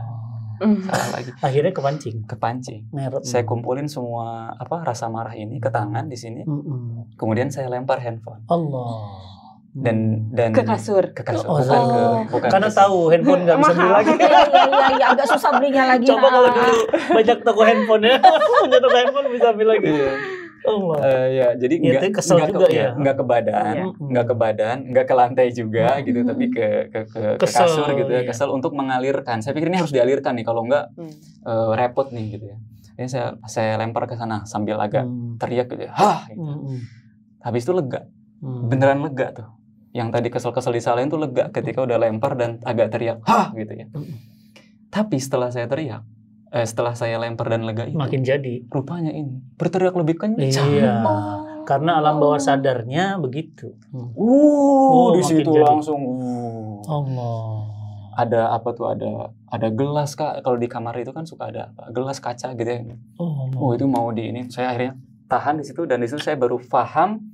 Salah lagi. Akhirnya kepancing. Saya kumpulin semua rasa marah ini ke tangan di sini. Kemudian saya lempar handphone. Allah. Dan ke kasur. Bukan karena tahu handphone nggak bisa beli lagi. Iya, agak susah belinya lagi. Coba kalau dulu banyak toko handphone ya, punya toko handphone bisa beli lagi. Jadi nggak ke badan, nggak ke lantai juga gitu, tapi ke kasur gitu ya, kesel untuk mengalirkan. Saya pikir ini harus dialirkan nih, kalau nggak repot nih gitu ya. Jadi saya lempar ke sana sambil agak teriak gitu ya, gitu. Habis itu lega, beneran lega tuh. Yang tadi kesel-kesel disalahin tuh lega ketika udah lempar dan agak teriak, gitu ya. Tapi setelah saya lempar dan lega itu makin jadi. Rupanya ini berteriak lebih kencang. Iya. Karena alam bawah sadarnya begitu. Di situ langsung. Allah. Ada apa tuh? Ada gelas, Kak. Kalau di kamar itu kan suka ada gelas kaca gitu ya. Itu mau di ini. Saya akhirnya tahan di situ, dan di situ saya baru paham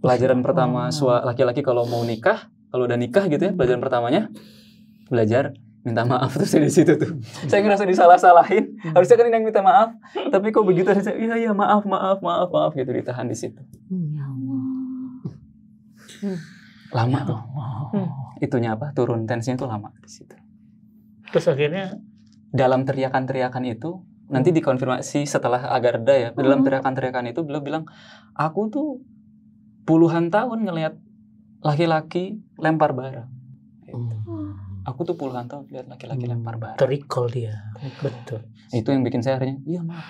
pelajaran pertama laki-laki kalau mau nikah, kalau udah nikah gitu ya, pelajaran pertamanya belajar minta maaf. Terus di situ tuh saya ngerasa disalah-salahin. Harusnya kan yang minta maaf, tapi kok begitu saya iya maaf gitu, ditahan di situ. Lama tuh. Itunya turun tensinya tuh lama di situ. Terus akhirnya dalam teriakan-teriakan itu nanti dikonfirmasi setelah agak reda ya. Dalam teriakan-teriakan itu beliau bilang, aku tuh puluhan tahun ngelihat laki-laki lempar barang. Aku tuh puluhan tahun lihat laki-laki lempar barang. Terikol dia. Betul. Itu yang bikin saya akhirnya, iya maaf.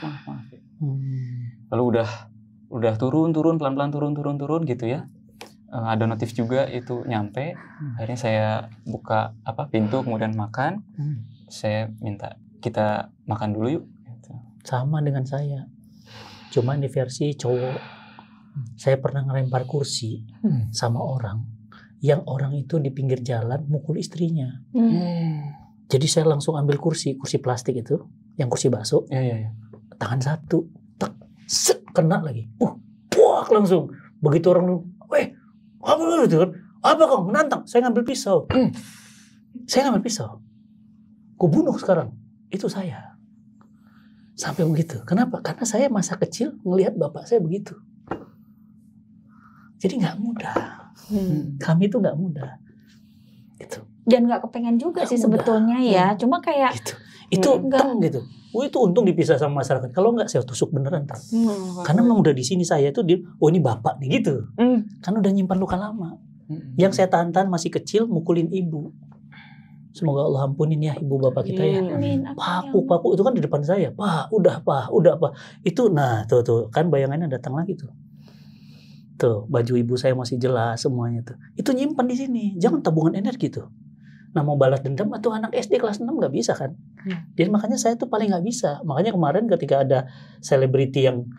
Lalu udah turun pelan-pelan turun gitu ya. Ada notif juga itu nyampe. Akhirnya saya buka pintu, kemudian makan. saya minta kita makan dulu yuk. Gitu. Sama dengan saya, cuma di versi cowok. Saya pernah ngelempar kursi sama orang, yang orang itu di pinggir jalan mukul istrinya. Jadi saya langsung ambil kursi plastik itu, yang kursi bakso, tangan satu, tak, set, kena lagi, puak langsung. Begitu orang, apa itu kan? Apa kau menantang? Saya ngambil pisau, Ku bunuh sekarang, itu saya. Sampai begitu. Kenapa? Karena saya masa kecil melihat bapak saya begitu. Jadi nggak mudah. Kami itu nggak mudah. Gitu. Dan nggak kepengen juga sih sebetulnya ya. Cuma kayak gitu. Itu gitu. Itu untung dipisah sama masyarakat. Kalau nggak saya tusuk beneran. Karena memang udah di sini saya tuh ini bapak nih gitu. Karena udah nyimpan luka lama. Yang saya tahan masih kecil mukulin ibu. Semoga Allah ampunin ya ibu bapak kita ya. Paku itu kan di depan saya. Udah pak. Itu tuh kan bayangannya datang lagi tuh. Tuh, baju ibu saya masih jelas semuanya tuh. Itu nyimpan di sini. Jangan tabungan energi tuh. Nah, mau balas dendam atau anak SD kelas 6 nggak bisa kan? Jadi makanya saya tuh paling nggak bisa. Makanya kemarin ketika ada selebriti yang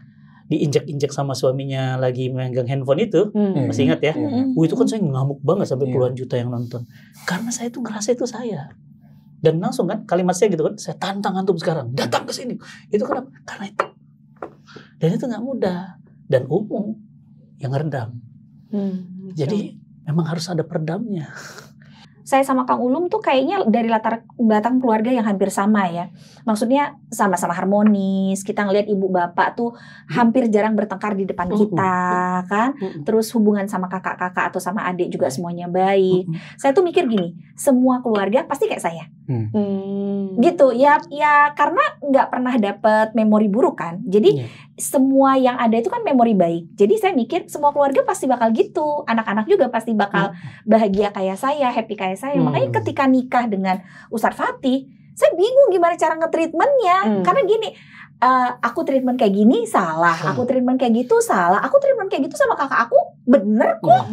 diinjak-injak sama suaminya lagi megang handphone itu, masih ingat ya? Itu kan saya ngamuk banget sampai puluhan juta yang nonton. Karena saya tuh ngerasa itu saya. Dan langsung kan kalimat saya gitu kan, saya tantang antum sekarang, datang ke sini. Itu kenapa? Karena itu. Dan itu nggak mudah. Dan umum yang redam. Jadi memang harus ada peredamnya. Saya sama Kang Ulum tuh kayaknya dari latar belakang keluarga yang hampir sama ya. Maksudnya sama-sama harmonis. Kita ngelihat ibu bapak tuh hampir jarang bertengkar di depan kita kan. Terus hubungan sama kakak-kakak atau sama adik juga semuanya baik. Saya tuh mikir gini, semua keluarga pasti kayak saya. Gitu ya karena nggak pernah dapet memori buruk kan. Jadi semua yang ada itu kan memori baik. Jadi saya mikir semua keluarga pasti bakal gitu. Anak-anak juga pasti bakal bahagia kayak saya, happy kayak saya. Makanya ketika nikah dengan Ustadz Fatih, saya bingung gimana cara nge-treatmentnya. Karena gini, aku treatment kayak gini salah, aku treatment kayak gitu salah, aku treatment kayak gitu sama kakak aku bener kok.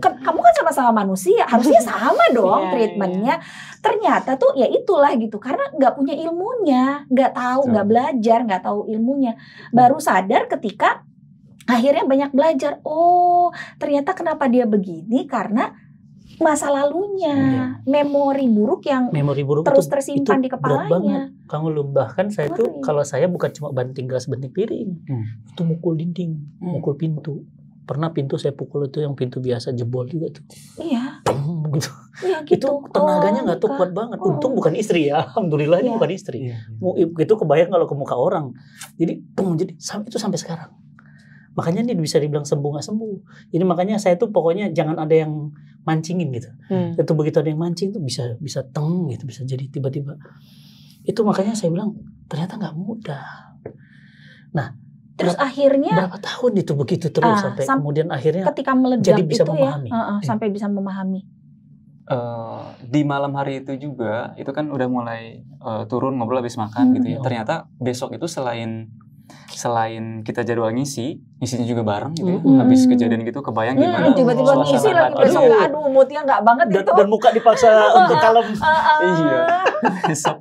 Kamu kan sama-sama manusia, harusnya sama dong treatmentnya. Ternyata tuh ya itulah gitu, karena nggak punya ilmunya, nggak tahu, nggak belajar, nggak tahu ilmunya. Baru sadar ketika akhirnya banyak belajar. Oh, ternyata kenapa dia begini karena masa lalunya, memori buruk yang terus tersimpan di kepalanya. Berat banget. Kang Ulum, bahkan saya tuh kalau saya bukan cuma banting gelas, banting piring, itu mukul dinding, mukul pintu. Pernah pintu saya pukul itu yang pintu biasa jebol juga tuh. Iya. Gitu. Iya gitu. Itu tenaganya nggak tuh kuat banget. Untung bukan istri ya, alhamdulillah ini bukan istri. Itu kebayang kalau ke muka orang. Jadi itu sampai sekarang. Makanya ini bisa dibilang sembuh nggak sembuh. Jadi makanya saya tuh pokoknya jangan ada yang mancingin gitu. Itu begitu ada yang mancing tuh bisa gitu, bisa jadi tiba-tiba. Itu makanya saya bilang ternyata nggak mudah. Nah, terus akhirnya berapa tahun itu begitu terus sampai kemudian akhirnya ketika meledak jadi bisa itu memahami. Sampai bisa memahami. Di malam hari itu juga itu kan udah mulai turun ngobrol habis makan gitu ya. Ternyata besok itu selain kita jadwal ngisinya juga bareng gitu ya. Habis kejadian gitu kebayang gimana tiba-tiba ngisi lagi besok, aduh moodnya nggak banget itu. Dan muka dipaksa untuk kalem. Iya. Besok.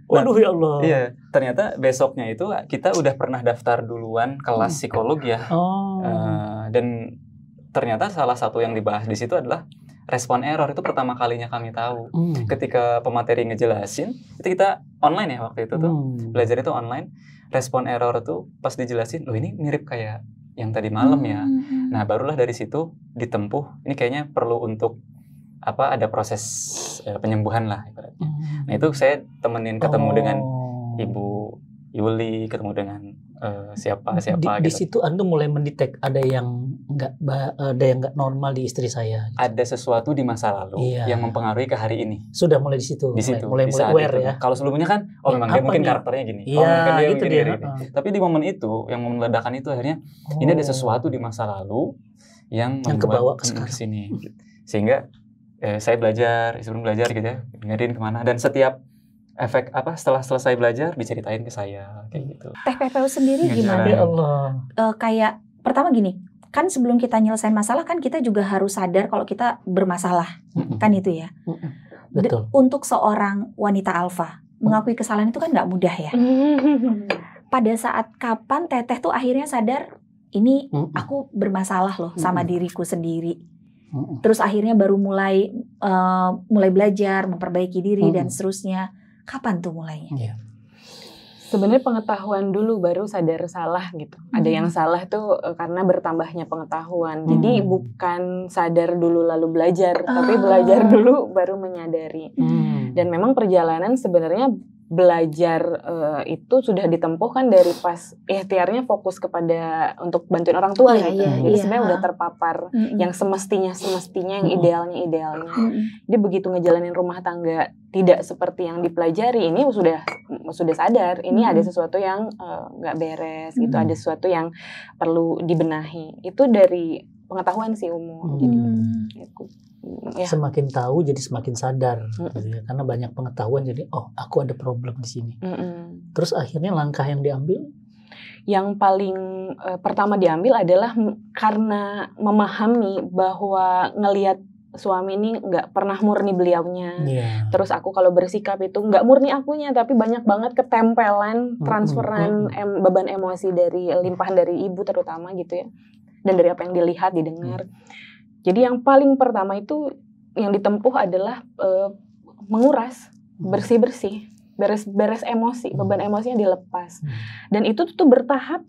Waduh ya Allah. Iya, ternyata besoknya itu kita udah pernah daftar duluan kelas psikolog ya. Dan ternyata salah satu yang dibahas di situ adalah respon error. Itu pertama kalinya kami tahu. Ketika pemateri ngejelasin, itu kita online ya waktu itu tuh. Belajar itu online. Respon error tuh pas dijelasin, loh ini mirip kayak yang tadi malam ya. Nah, barulah dari situ ditempuh. Ini kayaknya perlu untuk ada proses penyembuhan lah ibaratnya. Nah, itu saya ketemu dengan Ibu Yuli, ketemu dengan siapa di situ Anda mulai mendetek ada yang nggak normal di istri saya. Ada sesuatu di masa lalu yang mempengaruhi ke hari ini. Sudah mulai di situ. Mulai aware ya. Kalau sebelumnya kan memang dia mungkin karakternya gini. Mungkin dia gitu dia. Tapi di momen itu, yang momen ledakan itu akhirnya ini ada sesuatu di masa lalu yang kebawa ke sini. Sehingga saya belajar, sebelum belajar gitu ya, dengerin kemana, dan setiap efek setelah selesai belajar diceritain ke saya kayak gitu. Teh PPU sendiri gimana? Ya Allah. Kayak pertama gini, kan sebelum kita nyelesain masalah kan kita juga harus sadar kalau kita bermasalah, kan itu ya. betul. Untuk seorang wanita alfa mengakui kesalahan itu kan nggak mudah ya. Pada saat kapan Teteh tuh akhirnya sadar ini aku bermasalah loh sama diriku sendiri. Terus akhirnya baru mulai belajar, memperbaiki diri dan seterusnya. Kapan tuh mulainya? Yeah. Sebenarnya pengetahuan dulu baru sadar salah gitu. Ada yang salah tuh karena bertambahnya pengetahuan. Jadi bukan sadar dulu lalu belajar, tapi belajar dulu baru menyadari. Dan memang perjalanan sebenarnya belajar itu sudah ditempuh kan dari pas ikhtiarnya fokus kepada untuk bantuin orang tua gitu. Jadi sebenarnya udah terpapar yang semestinya yang idealnya. Dia begitu ngejalanin rumah tangga tidak seperti yang dipelajari, ini sudah sadar ini ada sesuatu yang nggak beres gitu, ada sesuatu yang perlu dibenahi. Itu dari pengetahuan sih umum. Jadi gitu. Ya. Semakin tahu jadi semakin sadar gitu ya. Karena banyak pengetahuan jadi aku ada problem di sini. Terus akhirnya langkah yang diambil yang paling pertama diambil adalah karena memahami bahwa ngelihat suami ini nggak pernah murni beliaunya. Terus aku kalau bersikap itu nggak murni akunya, tapi banyak banget ketempelan transferan beban emosi dari limpahan dari ibu terutama gitu ya, dan dari apa yang dilihat didengar. Jadi yang paling pertama itu yang ditempuh adalah menguras, bersih-bersih, beres emosi, beban emosinya dilepas. Dan itu tuh bertahap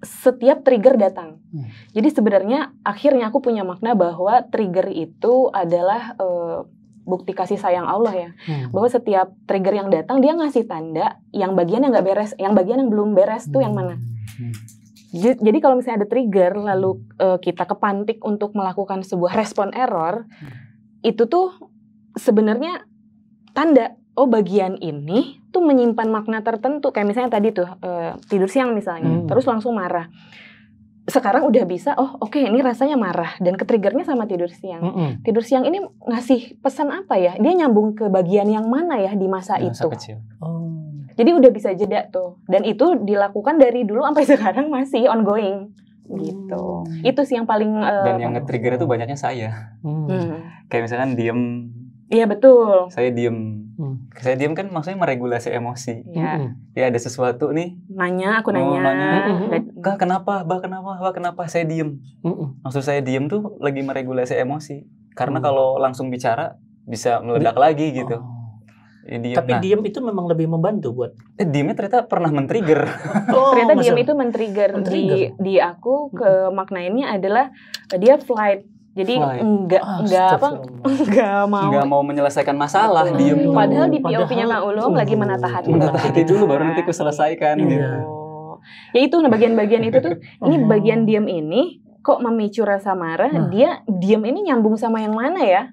setiap trigger datang. Jadi sebenarnya akhirnya aku punya makna bahwa trigger itu adalah bukti kasih sayang Allah ya. Bahwa setiap trigger yang datang dia ngasih tanda yang bagian yang nggak beres, yang bagian yang belum beres tuh yang mana. Jadi kalau misalnya ada trigger lalu kita kepantik untuk melakukan sebuah respon error, itu tuh sebenarnya tanda bagian ini tuh menyimpan makna tertentu. Kayak misalnya tadi tuh tidur siang misalnya, terus langsung marah. Sekarang udah bisa, oke, ini rasanya marah dan ketriggernya sama tidur siang. Tidur siang ini ngasih pesan apa ya? Dia nyambung ke bagian yang mana ya di masa itu? Kecil. Jadi udah bisa jeda tuh. Dan itu dilakukan dari dulu sampai sekarang masih ongoing gitu. Itu sih yang paling dan yang nge-trigger itu banyaknya saya. Kayak misalkan diem. Iya betul. Saya diem. Saya diem kan maksudnya meregulasi emosi. Ya ada sesuatu nih. Aku nanya. Kak kenapa? Kenapa? Saya diem. Maksud saya diem tuh lagi meregulasi emosi. Karena kalau langsung bicara bisa meledak lagi gitu. Tapi diem itu memang lebih membantu buat. Diemnya ternyata pernah men-trigger. Ternyata diem itu men-trigger. Di aku ke maknainnya adalah dia flight. Jadi enggak mau menyelesaikan masalah. Diem. Padahal di POV-nya Kang Ulum lagi menata hati. Menata hati dulu baru nanti aku selesaikan gitu. Ya itu bagian-bagian itu tuh. Ini bagian diem ini kok memicu rasa marah. Dia diem ini nyambung sama yang mana ya?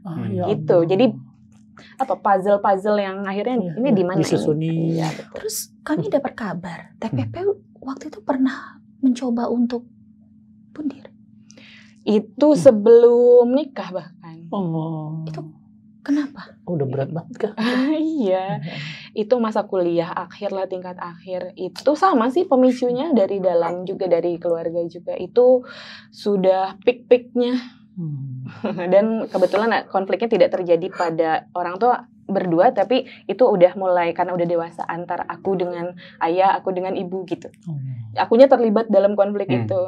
Gitu. Jadi puzzle yang akhirnya ini di mana disusuni. Terus kami dapat kabar TPP waktu itu pernah mencoba untuk pundir. Itu sebelum nikah bahkan. Itu kenapa? Udah berat banget kah? Iya. Itu masa kuliah akhir lah, tingkat akhir. Itu sama sih pemicunya dari dalam juga, dari keluarga juga. Itu sudah peak-peaknya. Dan kebetulan konfliknya tidak terjadi pada orang tua berdua, tapi itu udah mulai karena udah dewasa antara aku dengan ayah, aku dengan ibu gitu. Akunya terlibat dalam konflik itu.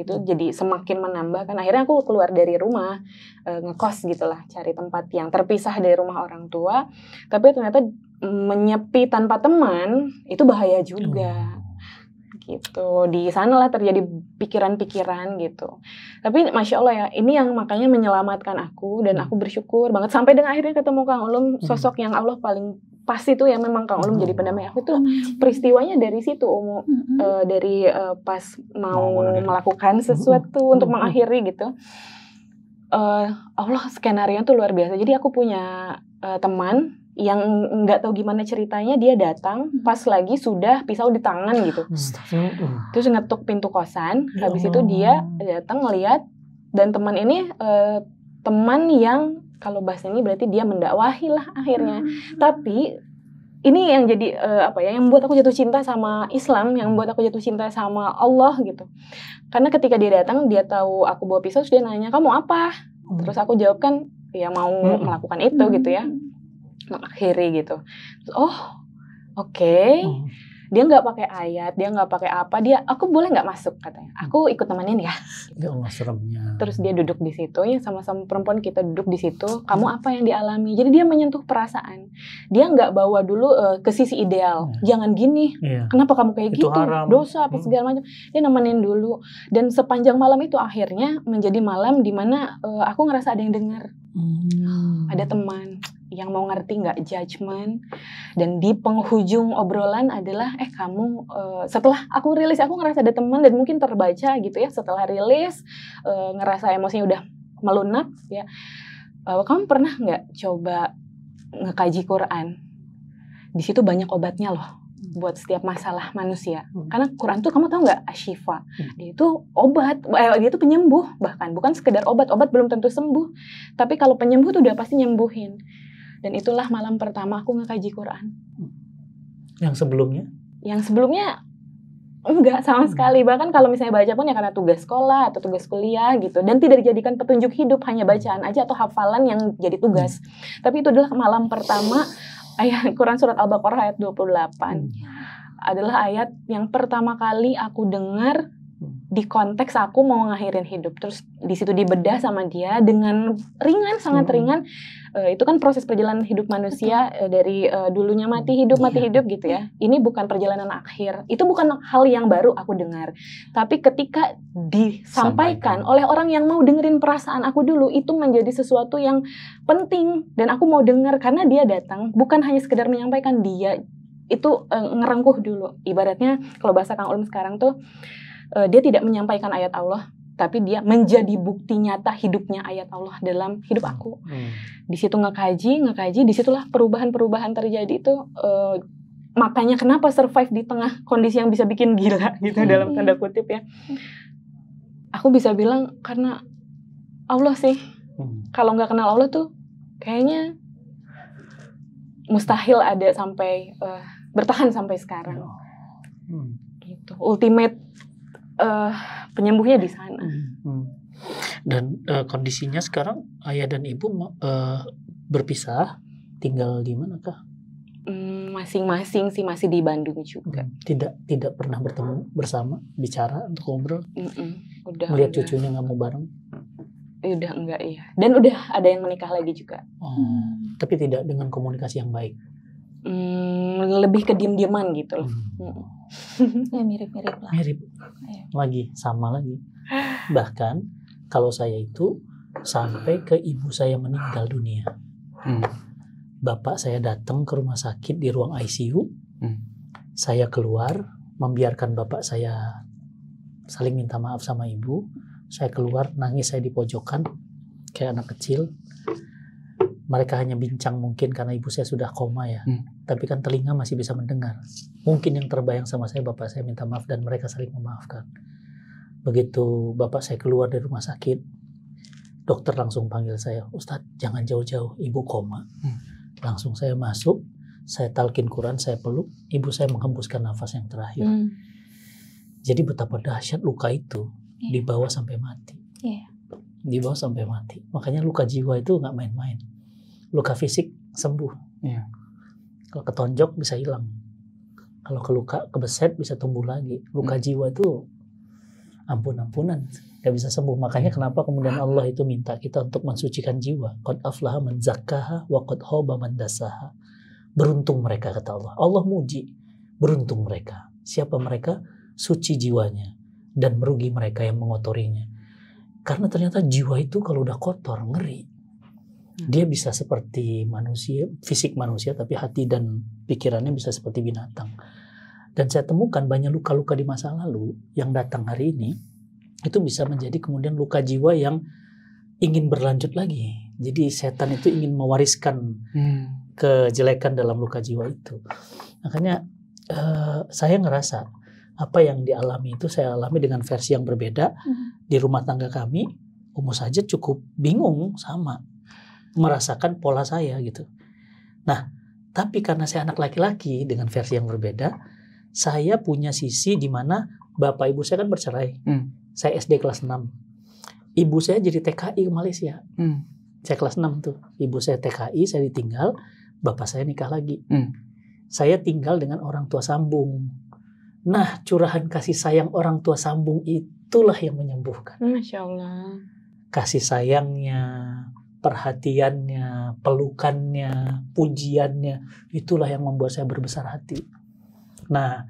Itu jadi semakin menambah kan. Akhirnya aku keluar dari rumah, ngekos gitulah, cari tempat yang terpisah dari rumah orang tua. Tapi ternyata menyepi tanpa teman itu bahaya juga. Gitu. Di sanalah terjadi pikiran-pikiran gitu. Tapi Masya Allah ya, ini yang makanya menyelamatkan aku dan aku bersyukur banget sampai dengan akhirnya ketemu Kang Ulum, sosok yang Allah paling pas itu ya, memang Kang Ulum jadi pendamping aku. Itu peristiwanya dari situ dari pas mau melakukan sesuatu untuk mengakhiri gitu. Allah skenario tuh luar biasa. Jadi aku punya teman yang nggak tahu gimana ceritanya, dia datang pas lagi sudah pisau di tangan gitu. Terus ngetuk pintu kosan. Habis itu dia datang ngeliat, dan teman ini teman yang kalau bahasa ini berarti dia mendakwahi lah akhirnya. Tapi ini yang jadi yang membuat aku jatuh cinta sama Islam, yang membuat aku jatuh cinta sama Allah gitu. Karena ketika dia datang, dia tahu aku bawa pisau, terus dia nanya, "Kamu apa?" Terus aku jawab kan, ya mau melakukan itu gitu ya, mengakhiri gitu. Oke. Dia nggak pakai ayat, dia nggak pakai apa, aku boleh nggak masuk katanya, aku ikut temenin ya. Ya Allah, seremnya. Terus dia duduk di situ, ya sama-sama perempuan kita duduk di situ. Kamu apa yang dialami? Jadi dia menyentuh perasaan. Dia nggak bawa dulu ke sisi ideal. Jangan gini. Kenapa kamu kayak gitu? Haram. Dosa apa segala macam. Dia nemenin dulu. Dan sepanjang malam itu akhirnya menjadi malam di mana aku ngerasa ada yang dengar. Ada teman yang mau ngerti, nggak judgement. Dan di penghujung obrolan adalah kamu setelah aku rilis, aku ngerasa ada teman dan mungkin terbaca gitu ya, setelah rilis ngerasa emosinya udah melunak ya, kamu pernah nggak coba ngekaji Quran? Di situ banyak obatnya loh buat setiap masalah manusia. Karena Quran tuh kamu tahu nggak, asyifa, dia itu obat, dia itu penyembuh, bahkan bukan sekedar obat belum tentu sembuh, tapi kalau penyembuh tuh udah pasti nyembuhin. Dan itulah malam pertama aku ngekaji Quran. Yang sebelumnya? Yang sebelumnya enggak sama sekali. Bahkan kalau misalnya baca pun ya karena tugas sekolah atau tugas kuliah gitu. Dan tidak dijadikan petunjuk hidup, hanya bacaan aja atau hafalan yang jadi tugas. Tapi itu adalah malam pertama, ayat Quran surat Al-Baqarah ayat 28. Adalah ayat yang pertama kali aku dengar di konteks aku mau ngakhirin hidup. Terus di situ dibedah sama dia dengan ringan, sangat ringan. Itu kan proses perjalanan hidup manusia dari dulunya mati hidup gitu ya. Ini bukan perjalanan akhir. Itu bukan hal yang baru aku dengar. Tapi ketika disampaikan oleh orang yang mau dengerin perasaan aku dulu, itu menjadi sesuatu yang penting dan aku mau dengar karena dia datang bukan hanya sekedar menyampaikan, dia itu ngerengkuh dulu. Ibaratnya kalau bahasa Kang Ulum sekarang tuh, dia tidak menyampaikan ayat Allah, tapi dia menjadi bukti nyata hidupnya ayat Allah dalam hidup aku. Di situ ngekaji, disitulah perubahan-perubahan terjadi itu. Makanya kenapa survive di tengah kondisi yang bisa bikin gila gitu dalam tanda kutip ya. Aku bisa bilang karena Allah sih. Kalau nggak kenal Allah tuh kayaknya mustahil ada sampai bertahan sampai sekarang. Gitu. Ultimate penyembuhnya di sana. Dan kondisinya sekarang ayah dan ibu berpisah, tinggal di manakah? Masing-masing sih, masih di Bandung juga. Tidak pernah bertemu bersama, bicara untuk ngobrol. Melihat cucunya nggak mau bareng. Udah enggak ya. Dan udah ada yang menikah lagi juga. Tapi tidak dengan komunikasi yang baik. Lebih ke diem-dieman gitu loh. Ya mirip-mirip lah. Mirip. Lagi, sama lagi. Bahkan kalau saya itu sampai ke ibu saya meninggal dunia. Bapak saya datang ke rumah sakit di ruang ICU. Saya keluar, membiarkan bapak saya saling minta maaf sama ibu. Saya keluar, nangis saya di pojokan kayak anak kecil. Mereka hanya bincang mungkin karena ibu saya sudah koma ya. Tapi kan telinga masih bisa mendengar. Mungkin yang terbayang sama saya, bapak saya minta maaf dan mereka saling memaafkan. Begitu bapak saya keluar dari rumah sakit, dokter langsung panggil saya, Ustadz jangan jauh-jauh, ibu koma. Langsung saya masuk, saya talqin Quran, saya peluk, ibu saya menghembuskan nafas yang terakhir. Jadi betapa dahsyat luka itu dibawa sampai mati. Dibawa sampai mati. Makanya luka jiwa itu nggak main-main. Luka fisik sembuh. Kalau ketonjok bisa hilang. Kalau keluka kebeset bisa tumbuh lagi. Luka jiwa itu ampun-ampunan, gak bisa sembuh. Makanya kenapa kemudian Allah itu minta kita untuk mensucikan jiwa. Qad aflaha man zakkaha wa qad khaba man dassaha. Beruntung mereka, kata Allah. Allah muji, beruntung mereka. Siapa mereka? Suci jiwanya, dan merugi mereka yang mengotorinya. Karena ternyata jiwa itu kalau udah kotor, ngeri. Dia bisa seperti manusia, fisik manusia, tapi hati dan pikirannya bisa seperti binatang. Dan saya temukan banyak luka-luka di masa lalu yang datang hari ini, itu bisa menjadi kemudian luka jiwa yang ingin berlanjut lagi. Jadi setan itu ingin mewariskan kejelekan dalam luka jiwa itu. Makanya saya ngerasa apa yang dialami itu saya alami dengan versi yang berbeda. Di rumah tangga kami, Umu saja cukup bingung sama merasakan pola saya gitu. Nah, tapi karena saya anak laki-laki dengan versi yang berbeda, saya punya sisi di mana bapak ibu saya kan bercerai. Saya SD kelas 6. Ibu saya jadi TKI ke Malaysia. Saya kelas 6 tuh. Ibu saya TKI, saya ditinggal, bapak saya nikah lagi. Saya tinggal dengan orang tua sambung. Nah, curahan kasih sayang orang tua sambung itulah yang menyembuhkan. Masya Allah. Kasih sayangnya, perhatiannya, pelukannya, pujiannya, itulah yang membuat saya berbesar hati. Nah,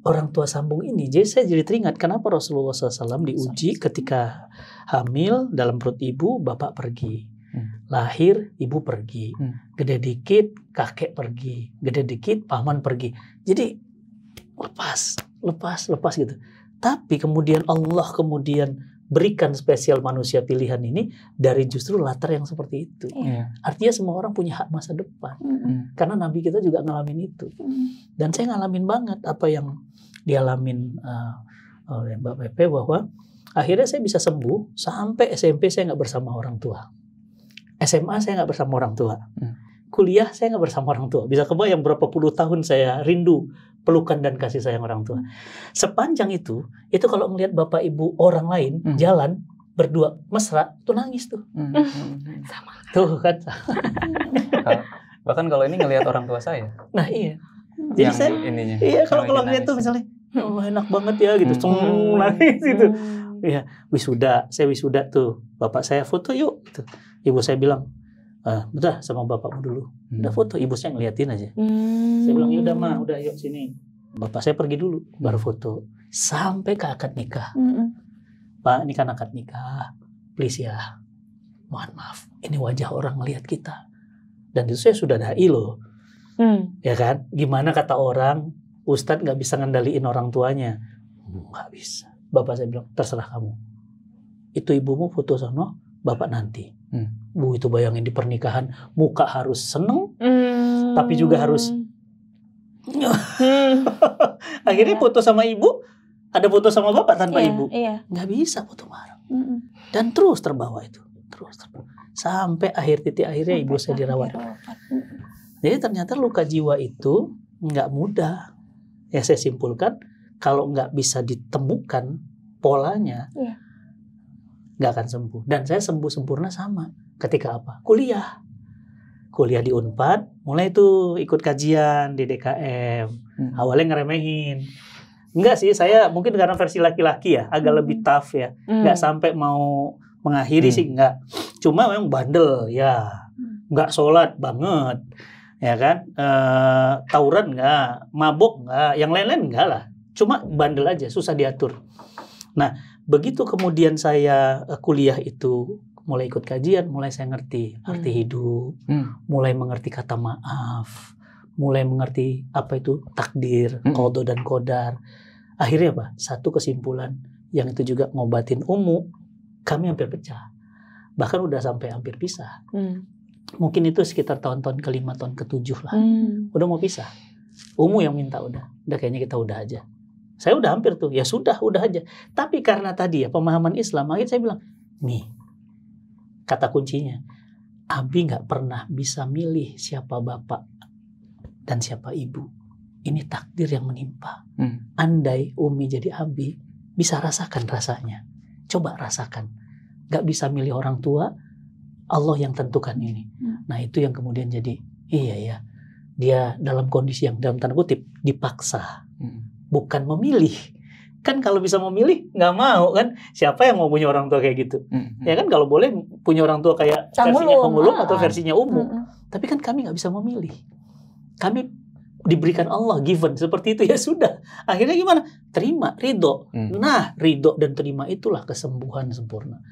orang tua sambung ini, jadi saya jadi teringat kenapa Rasulullah SAW diuji ketika hamil dalam perut ibu, bapak pergi. Lahir, ibu pergi. Gede dikit, kakek pergi. Gede dikit, paman pergi. Jadi lepas gitu. Tapi kemudian Allah berikan spesial manusia pilihan ini dari justru latar yang seperti itu. Artinya semua orang punya hak masa depan. Karena Nabi kita juga ngalamin itu. Dan saya ngalamin banget apa yang dialamin oleh Mbak Pepe, bahwa akhirnya saya bisa sembuh sampai SMP saya nggak bersama orang tua. SMA saya nggak bersama orang tua. Kuliah saya nggak bersama orang tua. Bisa kebayang berapa puluh tahun saya rindu pelukan dan kasih sayang orang tua. Sepanjang itu kalau ngelihat bapak ibu orang lain jalan berdua mesra, tuh nangis tuh. Sama. Tuh kan. Bahkan kalau ini ngelihat orang tua saya. Nah iya. Jadi saya ininya. Iya, kalau ngelihat tuh misalnya, oh enak banget ya gitu. Nangis gitu. Iya, saya wisuda tuh. Bapak saya foto yuk gitu. Ibu saya bilang, udah sama bapakmu dulu. Udah foto, ibu saya ngeliatin aja. Saya bilang, yaudah ma, udah yuk sini. Bapak saya pergi dulu, baru foto. Sampai ke akad nikah. Pak, ini kan akad nikah. Please ya, mohon maaf. Ini wajah orang ngelihat kita. Dan itu saya sudah dai loh. Ya kan? Gimana kata orang, Ustadz gak bisa ngendaliin orang tuanya. Gak bisa. Bapak saya bilang, terserah kamu. Itu ibumu foto sono, bapak nanti. Bu, itu bayangin di pernikahan, muka harus seneng, tapi juga harus akhirnya foto sama ibu, ada foto sama bapak tanpa ibu. Nggak bisa foto bareng. Dan terus terbawa itu. Sampai titik akhirnya ibu saya dirawat. Jadi ternyata luka jiwa itu nggak mudah. Ya saya simpulkan, kalau nggak bisa ditemukan polanya, nggak akan sembuh. Dan saya sembuh sempurna sama ketika apa? Kuliah di Unpad, mulai itu ikut kajian di DKM. Awalnya ngeremehin. Enggak sih, saya mungkin karena versi laki-laki ya, agak lebih tough ya. Nggak sampai mau mengakhiri sih, enggak. Cuma memang bandel ya. Nggak sholat banget. Ya kan? Tawuran enggak, mabok enggak, yang lain-lain enggak lah. Cuma bandel aja, susah diatur. Nah, begitu kemudian saya kuliah itu, mulai ikut kajian, mulai saya ngerti arti hidup, mulai mengerti kata maaf, mulai mengerti apa itu takdir, qada dan qadar. Akhirnya apa? Satu kesimpulan yang itu juga ngobatin kami hampir pecah. Bahkan udah sampai hampir pisah. Mungkin itu sekitar tahun-tahun ke-5, tahun ke-7 lah. Udah mau pisah. Yang minta udah kayaknya kita udah aja. Saya udah hampir tuh, ya sudah, udah aja. Tapi karena tadi ya pemahaman Islam, akhirnya saya bilang, nih, kata kuncinya, Abi nggak pernah bisa milih siapa bapak dan siapa ibu. Ini takdir yang menimpa. Andai Umi jadi Abi, bisa rasakan rasanya. Coba rasakan. Nggak bisa milih orang tua, Allah yang tentukan ini. Nah itu yang kemudian jadi, iya ya, dia dalam kondisi yang dalam tanda kutip dipaksa. Bukan memilih. Kan kalau bisa memilih, nggak mau kan. Siapa yang mau punya orang tua kayak gitu? Ya kan kalau boleh punya orang tua kayak versinya pemulung atau versinya umum. Tapi kan kami nggak bisa memilih. Kami diberikan Allah, given. Seperti itu ya sudah. Akhirnya gimana? Terima, ridho. Nah, ridho dan terima itulah kesembuhan sempurna.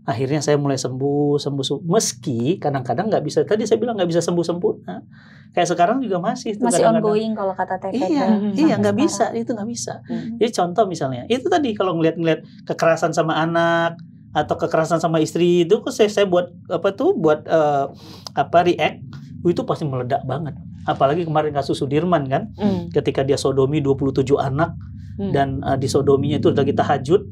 Akhirnya saya mulai sembuh. Meski kadang-kadang nggak bisa. Tadi saya bilang nggak bisa sembuh sempurna. Kayak sekarang juga masih ongoing kalau kata TPP. Iya nggak bisa, itu nggak bisa. Jadi contoh misalnya, itu tadi kalau ngeliat kekerasan sama anak atau kekerasan sama istri itu, saya buat react, itu pasti meledak banget. Apalagi kemarin kasus Sudirman kan, ketika dia sodomi 27 anak dan disodominya itu lagi tahajud,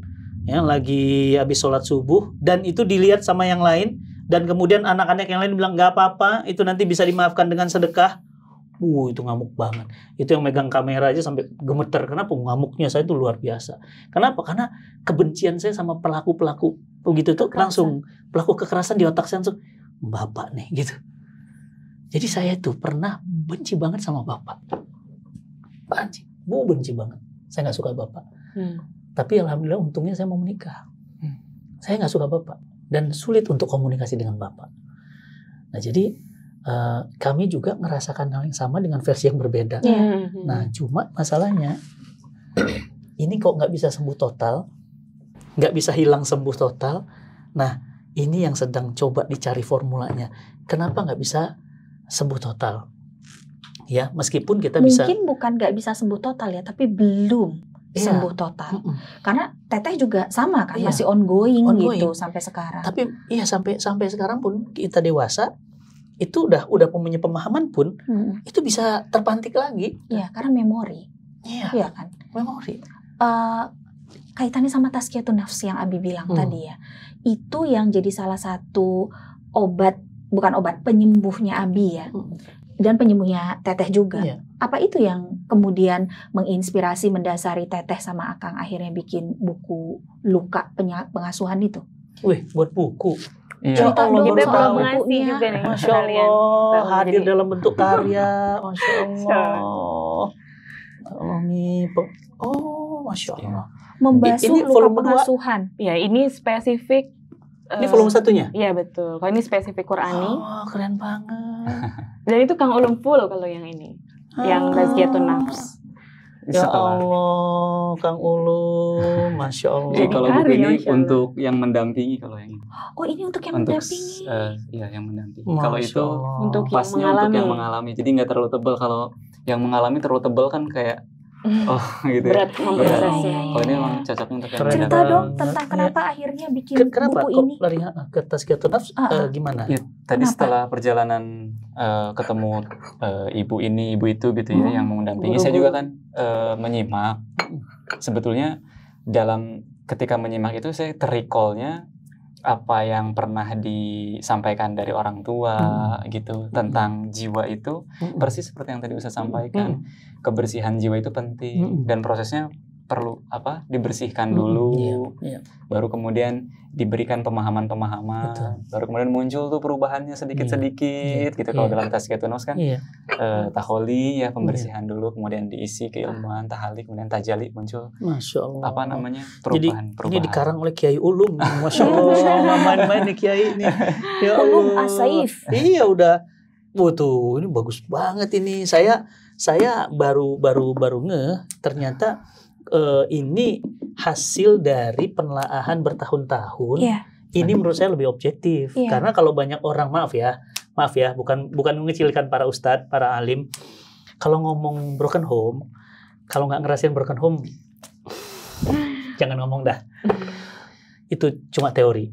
ya lagi habis sholat subuh, dan itu dilihat sama yang lain. Dan kemudian anak-anak yang lain bilang nggak apa-apa, itu nanti bisa dimaafkan dengan sedekah. itu ngamuk banget. Itu yang megang kamera aja sampai gemeter. Kenapa? Ngamuknya saya itu luar biasa. Kenapa? Karena kebencian saya sama pelaku-pelaku begitu tuh langsung pelaku kekerasan di otak saya langsung bapak nih gitu. Jadi saya tuh pernah benci banget sama bapak. Benci banget. Saya nggak suka bapak. Tapi alhamdulillah untungnya saya mau menikah. Saya nggak suka bapak dan sulit untuk komunikasi dengan bapak. Nah jadi kami juga merasakan hal yang sama dengan versi yang berbeda. Nah cuma masalahnya ini kok nggak bisa sembuh total, nggak bisa hilang sembuh total. Nah ini yang sedang coba dicari formulanya. Kenapa nggak bisa sembuh total? Ya meskipun kita bisa. Mungkin bukan nggak bisa sembuh total ya, tapi belum sembuh total. Karena Teteh juga sama kan, masih ongoing gitu sampai sekarang. Tapi iya sampai sekarang pun kita dewasa itu udah punya pemahaman pun itu bisa terpantik lagi. Iya, karena memori. Iya kan? Memori. Kaitannya sama tazkiyatun nafs yang Abi bilang tadi ya. Itu yang jadi salah satu penyembuhnya Abi ya. Dan penyembuhnya Teteh juga. Apa itu yang kemudian menginspirasi, mendasari Teteh sama Akang akhirnya bikin buku Luka Pengasuhan itu? Buat buku. Cerita dong kita belum soal ngasih bukunya. juga nih. Masya Allah, hadir dalam bentuk karya. Masya Allah. Masya Allah. Membasuh ini luka volume pengasuhan. Ya, ini spesifik. Ini volume satunya? Iya betul. Kalau ini spesifik Qurani. Keren banget. Dan itu Kang Ulum full kalau yang ini. Yang Tazkiyatun Nafs. Ya Allah, Kang Ulum, Masya Allah. Jadi kalau buku ini untuk yang mendampingi, kalau yang ini. Oh, ini untuk yang mendampingi. Iya, yang mendampingi. Kalau itu untuk pasnya untuk yang mengalami. Jadi nggak terlalu tebal. Kalau yang mengalami terlalu tebal kan kayak gitu. Berat memprosesnya. Kalau ini memang cocoknya untuk yang Cerita mendampingi. dong tentang kenapa akhirnya bikin kenapa buku kok ini. lari ke Tazkiyatun Nafs gimana? Ya, tadi setelah perjalanan ketemu ibu ini, ibu itu gitu ya, yang mendampingi. Saya juga kan menyimak. Sebetulnya ketika menyimak itu saya terrecall-nya apa yang pernah disampaikan dari orang tua gitu tentang jiwa itu persis seperti yang tadi Ustaz sampaikan. Kebersihan jiwa itu penting dan prosesnya perlu dibersihkan dulu, baru kemudian diberikan pemahaman-pemahaman, baru kemudian muncul tuh perubahannya sedikit-sedikit gitu. Kalau dalam Tazkiyatun Nafs kan taholi ya, pembersihan dulu, kemudian diisi keilmuan, tahali, kemudian tajali, muncul Masya Allah. perubahan. Ini dikarang oleh Kiai Ulum. Masya Allah, main-main nih Kiai ini. Ya Allah. Ulum As-Saif. Iya udah. Tuh ini bagus banget ini. Saya baru ngeh ternyata ini hasil dari penelaahan bertahun-tahun. Ini menurut saya lebih objektif. Karena kalau banyak orang, maaf ya, bukan mengecilkan para ustadz, para alim. Kalau ngomong broken home, kalau nggak ngerasain broken home, jangan ngomong dah. Itu cuma teori.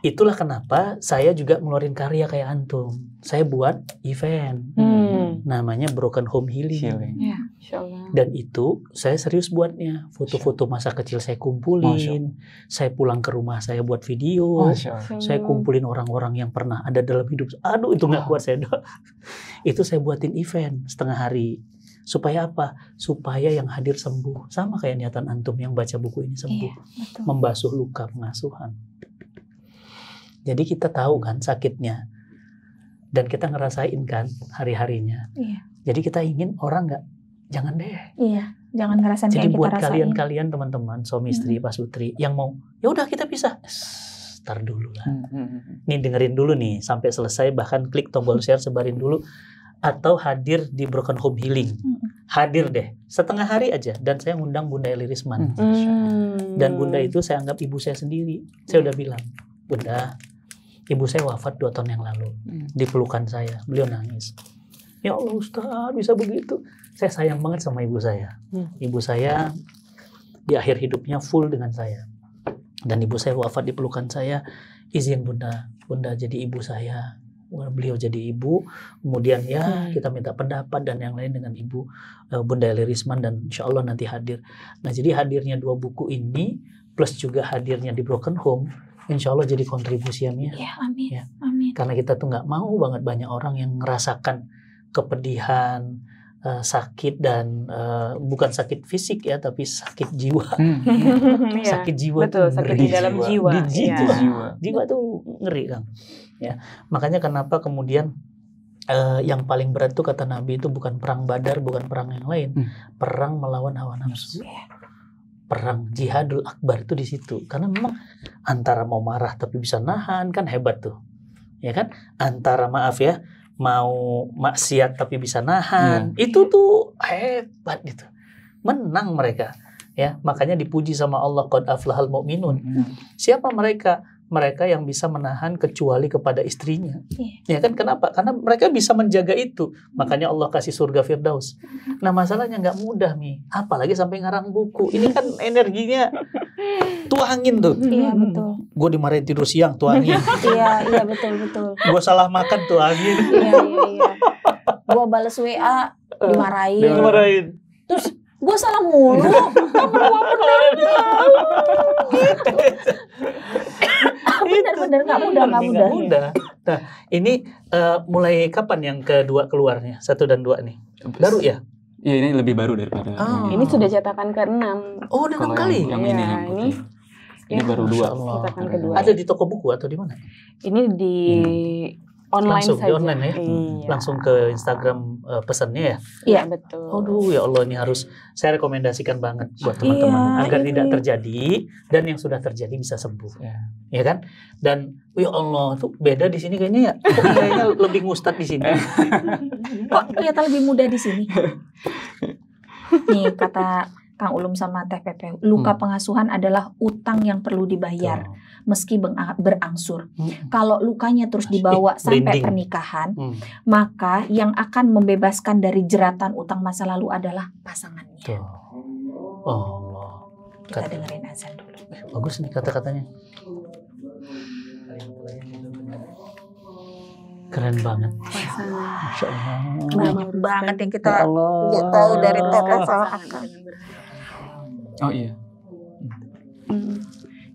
Itulah kenapa saya juga ngeluarin karya kayak antum. Saya buat event, namanya Broken Home Healing. Dan itu saya serius buatnya. Foto-foto masa kecil saya kumpulin. Saya pulang ke rumah saya buat video. Saya kumpulin orang-orang yang pernah ada dalam hidup. Aduh itu nggak kuat saya. Itu saya buatin event setengah hari. Supaya apa? Supaya yang hadir sembuh. Sama kayak niatan antum yang baca buku ini sembuh. Membasuh luka pengasuhan. Jadi kita tahu kan sakitnya. Dan kita ngerasain kan hari-harinya. Jadi kita ingin orang jangan deh. Jangan ngerasain kayak kita rasain. Jadi buat kalian teman-teman, suami istri, pasutri yang mau, ya udah kita bisa. Ntar dulu lah. Nih dengerin dulu nih sampai selesai, bahkan klik tombol share, sebarin dulu. Atau hadir di Broken Home Healing. Hadir deh, setengah hari aja. Dan saya ngundang Bunda Eli Risman. Dan Bunda itu saya anggap ibu saya sendiri. Saya udah bilang, Bunda, ibu saya wafat 2 tahun yang lalu. Di pelukan saya, beliau nangis. Ya Allah Ustaz, bisa begitu. Saya sayang banget sama ibu saya. Ibu saya di akhir hidupnya full dengan saya. Dan ibu saya wafat di pelukan saya. Izin Bunda jadi ibu saya. Beliau jadi ibu. Kemudian kita minta pendapat dan yang lain dengan ibu Bunda Eli Risman, dan insya Allah nanti hadir. Nah jadi hadirnya 2 buku ini plus juga hadirnya di Broken Home, insya Allah jadi kontribusinya. Amin. Amin. Karena kita tuh nggak mau banget banyak orang yang ngerasakan kepedihan, sakit dan bukan sakit fisik ya, tapi sakit jiwa. Sakit jiwa. Betul, sakit di dalam jiwa. Di jiwa. Jiwa tuh ngeri, Kang. Ya, makanya kenapa kemudian yang paling berat itu kata Nabi itu bukan perang Badar, bukan perang yang lain, perang melawan hawa nafsu. Perang jihadul akbar itu di situ. Karena memang antara mau marah tapi bisa nahan kan hebat tuh. Ya kan? Antara maaf ya, mau maksiat tapi bisa nahan, itu tuh hebat gitu. Menang mereka. Ya, makanya dipuji sama Allah, qad aflahal mu'minun. Siapa mereka? Mereka yang bisa menahan kecuali kepada istrinya. Ya kan, kenapa? Karena mereka bisa menjaga itu. Makanya Allah kasih surga Firdaus. Nah, masalahnya nggak mudah nih. Apalagi sampai ngarang buku. Ini kan energinya tuangin tuh. Iya, betul. Gue dimarahin tidur siang, tuangin. Iya, betul. Gue salah makan, tuangin. Iya. Gue balas WA, dimarahin. Terus gue salah mulu. Bener-bener nggak mudah. Nah, ini mulai kapan yang kedua keluarnya? 1 dan 2 nih? Baru ya? Iya, ini lebih baru daripada ini sudah cetakan ke-6. Oh, udah 6 kali? Yang ini yang putih. Ini baru 2. Cetakan kedua. Ada di toko buku atau di mana? Ini di online langsung, saja. di online ya? Iya. Langsung ke Instagram pesannya ya? Iya, betul. Aduh, ya Allah, ini harus saya rekomendasikan banget buat teman-teman agar tidak terjadi dan yang sudah terjadi bisa sembuh. Ya kan? Dan ya Allah, tuh beda di sini kayaknya ya. Kayaknya lebih ngustad di sini. Kok kelihatan lebih mudah di sini? Nih kata Kang Ulum sama Teh Pepe, luka pengasuhan adalah utang yang perlu dibayar meski berangsur. Kalau lukanya terus dibawa sampai pernikahan, maka yang akan membebaskan dari jeratan utang masa lalu adalah pasangannya. Allah. Kita dengerin azan dulu. Bagus nih kata-katanya. Keren banget. Masya Allah. Banyak banget yang kita tahu dari Tete sama Akang. Oh iya.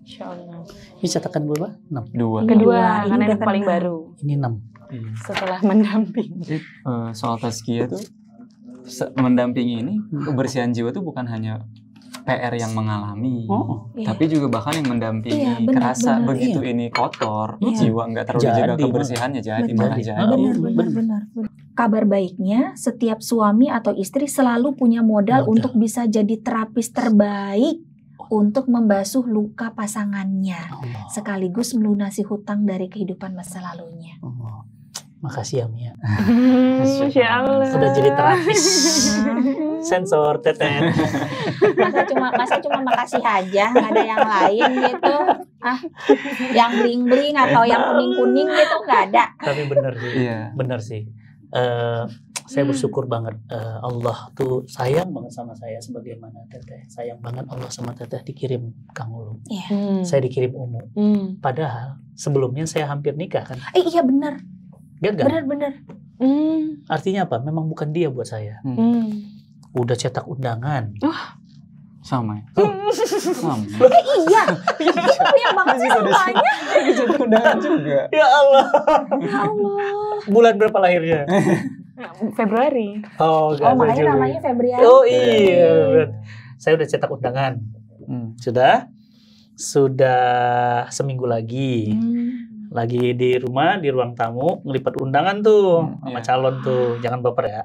Insya Allah. Ini cetakan berapa? 6. 2. Kedua, karena yang paling baru. Ini 6. Setelah mendamping. Soal tazkiyah tuh mendampingi ini, kebersihan jiwa tuh bukan hanya PR yang mengalami, tapi juga bahkan yang mendampingi kerasa begitu ini kotor, jiwa nggak terlalu jaga kebersihannya malah jadi. Benar. Kabar baiknya, setiap suami atau istri selalu punya modal untuk bisa jadi terapis terbaik untuk membasuh luka pasangannya, sekaligus melunasi hutang dari kehidupan masa lalunya. Makasih ya Mia. Masya Allah. Sudah jadi terapis. Sensor Teten. Masa cuma makasih aja, nggak ada yang lain gitu. Yang bling-bling atau yang kuning-kuning gitu nggak ada. Tapi benar sih. Saya bersyukur banget Allah tuh sayang banget sama saya sebagaimana Teteh sayang banget Allah sama Teteh dikirim Kang Ulum. Saya dikirim Umu. Padahal sebelumnya saya hampir nikah kan. Iya benar. Gagal. Benar. Artinya apa? Memang bukan dia buat saya. Udah cetak undangan. Sama ya? Sama. Iya. Banyak banget sih semuanya. Cetak undangan juga. Ya Allah. Ya Allah. Bulan berapa lahirnya? Februari. Makanya namanya Februari. Oh iya. Saya udah cetak undangan. Sudah seminggu lagi. Lagi di rumah, di ruang tamu, ngelipat undangan tuh sama calon tuh. Jangan baper ya.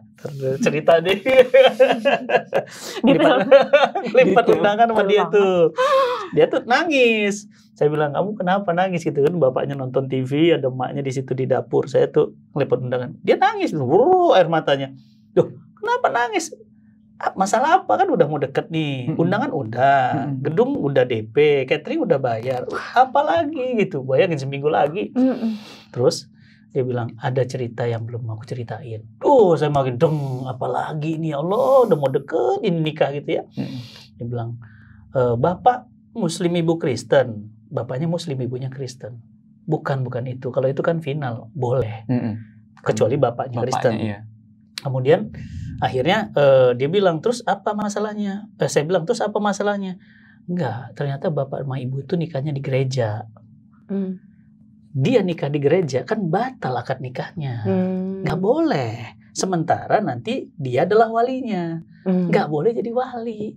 Cerita deh. Ngelipat undangan sama dia tuh. Dia tuh nangis. Saya bilang, kamu kenapa nangis gitu kan? Bapaknya nonton TV, ada emaknya di situ di dapur. Saya tuh ngelipat undangan. Dia nangis, air matanya. Duh, kenapa nangis? Masalah apa kan udah mau deket nih, undangan udah, gedung udah DP, catering udah bayar, apalagi gitu, bayangin seminggu lagi. Terus dia bilang ada cerita yang belum aku ceritain. Saya makin apalagi nih Allah udah mau deket ini nikah gitu ya. Dia bilang bapak Muslim ibu Kristen, bapaknya Muslim ibunya Kristen. Bukan itu, kalau itu kan final boleh, kecuali bapaknya Kristen. Iya. Kemudian akhirnya dia bilang, terus apa masalahnya? Saya bilang, terus apa masalahnya? Enggak, ternyata bapak sama ibu itu nikahnya di gereja. Dia nikah di gereja, kan batal akad nikahnya. Nggak boleh. Sementara nanti dia adalah walinya, nggak boleh jadi wali.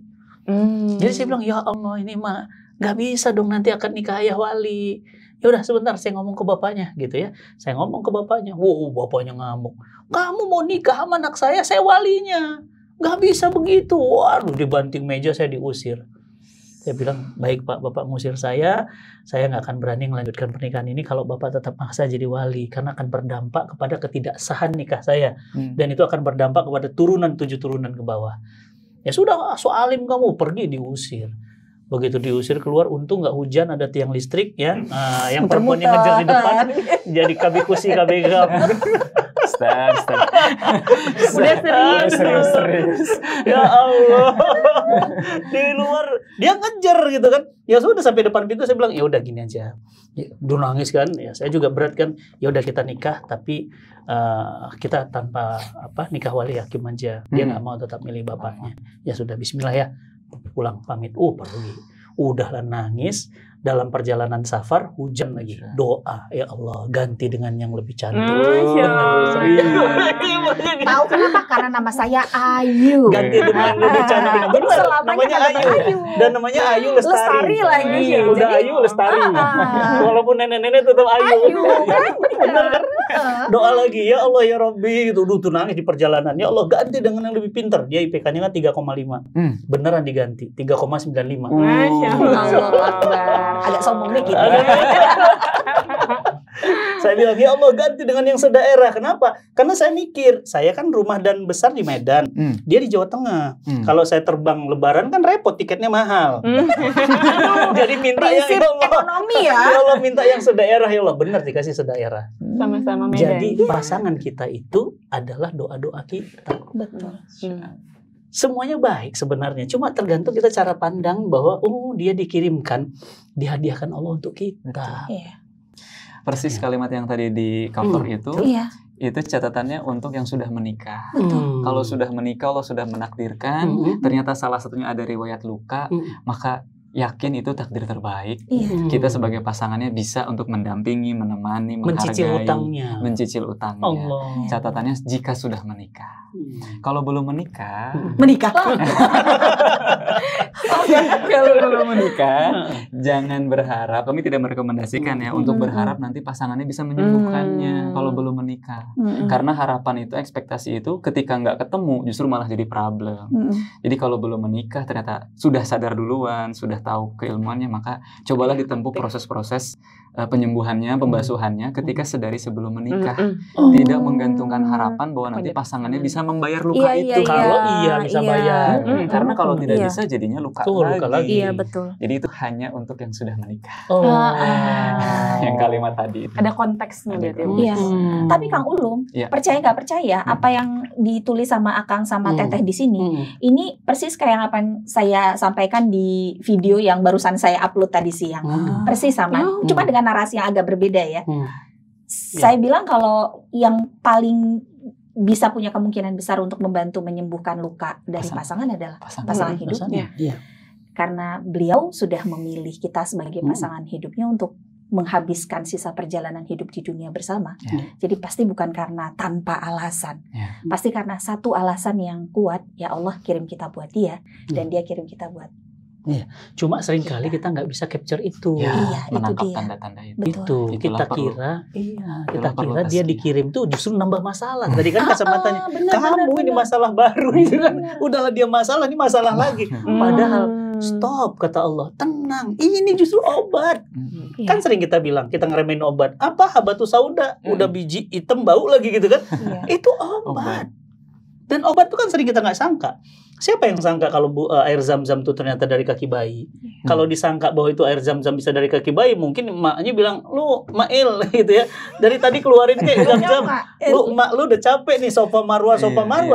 Jadi saya bilang, ya Allah ini mah nggak bisa dong, nanti akan nikah ayah wali. Ya udah sebentar, saya ngomong ke bapaknya gitu ya. Saya ngomong ke bapaknya, wow bapaknya ngamuk. Kamu mau nikah sama anak saya walinya. Nggak bisa begitu. Waduh, dibanting meja, saya diusir. Saya bilang, baik Pak, Bapak ngusir saya nggak akan berani melanjutkan pernikahan ini kalau Bapak tetap maksa jadi wali. Karena akan berdampak kepada ketidaksahan nikah saya. Dan itu akan berdampak kepada 7 turunan ke bawah. Ya sudah, so alim kamu, pergi, diusir. Begitu diusir keluar, untung nggak hujan, ada tiang listrik ya. Yang perempuan yang ngejar di depan, jadi kabikusi kabegam. Udah serius. Ya Allah. Di luar dia ngejar gitu kan. Ya sudah sampai depan pintu saya bilang, ya udah gini aja. Ya, dia nangis kan. Ya saya juga berat kan. Ya udah kita nikah tapi kita tanpa nikah wali hakim aja. Dia nggak mau tetap milih bapaknya. Ya sudah, bismillah ya. Pulang pamit. Pergi. Udahlah nangis. Dalam perjalanan safar, hujan lagi. Doa, ya Allah, ganti dengan yang lebih cantik. Tahu kenapa? Karena nama saya Ayu. Ganti dengan yang lebih cantik. Jadi namanya Ayu. Dan namanya Ayu Lestari lagi. Udah Jadi, Ayu Lestari. Walaupun nenek-nenek tetap Ayu. Benar kan? Doa lagi, ya Allah ya Rabbi. Tuh nangis di perjalanan. Ya Allah, ganti dengan yang lebih pintar. Dia IPK-nya kan 3,5. Beneran diganti 3,95. Masya Allah. Agak sombong dikit. Saya bilang, ya Allah ganti dengan yang sedaerah. Kenapa? Karena saya mikir, saya kan rumah dan besar di Medan, dia di Jawa Tengah. Kalau saya terbang lebaran kan repot, tiketnya mahal. Jadi minta prinsip yang ekonomi ya. Ya Allah minta yang sedaerah, ya Allah benar dikasih sedaerah. Sama-sama Medan. Jadi pasangan kita itu adalah doa-doa kita. Betul. Semuanya baik sebenarnya, cuma tergantung kita cara pandang bahwa dia dikirimkan, dihadiahkan Allah untuk kita. Iya. Persis kalimat yang tadi di cover itu catatannya untuk yang sudah menikah. Kalau sudah menikah, Allah sudah menakdirkan, ternyata salah satunya ada riwayat luka, maka yakin itu takdir terbaik. Kita sebagai pasangannya bisa untuk mendampingi, menemani, menghargai, mencicil utangnya. Allah. Catatannya jika sudah menikah. Kalau belum menikah, kalau belum menikah, jangan berharap. Kami tidak merekomendasikan ya untuk berharap nanti pasangannya bisa menyembuhkannya kalau belum menikah. Karena harapan itu, ekspektasi itu, ketika nggak ketemu justru malah jadi problem. Jadi kalau belum menikah ternyata sudah sadar duluan, sudah tahu keilmuannya, maka cobalah ditempuh proses-proses penyembuhannya, pembasuhannya ketika sedari sebelum menikah. Tidak menggantungkan harapan bahwa nanti pasangannya bisa membayar luka itu. Kalau bisa bayar. Karena kalau tidak bisa jadinya luka lagi. Iya, betul. Jadi itu hanya untuk yang sudah menikah. Yang kalimat tadi itu. Ada konteksnya berarti. Iya. Tapi Kang Ulum, percaya nggak percaya apa yang ditulis sama Akang sama Teteh di sini, ini persis kayak apa yang saya sampaikan di video yang barusan saya upload tadi siang. Persis sama. Cuma dengan narasi yang agak berbeda ya. Saya bilang kalau yang paling bisa punya kemungkinan besar untuk membantu menyembuhkan luka dari pasangan adalah pasangan hidupnya. Karena beliau sudah memilih kita sebagai pasangan hidupnya untuk menghabiskan sisa perjalanan hidup di dunia bersama. Jadi pasti bukan karena tanpa alasan. Pasti karena satu alasan yang kuat, ya Allah kirim kita buat dia dan dia kirim kita buat. Cuma seringkali kita nggak bisa capture itu. Menangkap tanda-tanda itu. Betul. Kita kira dia dikirim tuh justru nambah masalah. Tadi kan kacamatanya, kamu ini masalah baru gitu kan. Udahlah dia masalah, ini masalah lagi. Padahal stop, kata Allah, tenang. Ini justru obat. Kan sering kita bilang, kita ngeremehin obat. Apa habatus sauda? Udah biji hitam bau lagi gitu kan. Itu obat. Dan obat itu kan sering kita nggak sangka. Siapa yang sangka kalau air zam-zam itu ternyata dari kaki bayi? Kalau disangka bahwa itu air zam-zam bisa dari kaki bayi, mungkin emaknya bilang, lu Mail gitu ya. Dari tadi keluarin kayak zam-zam. Lu udah capek nih sofa marwah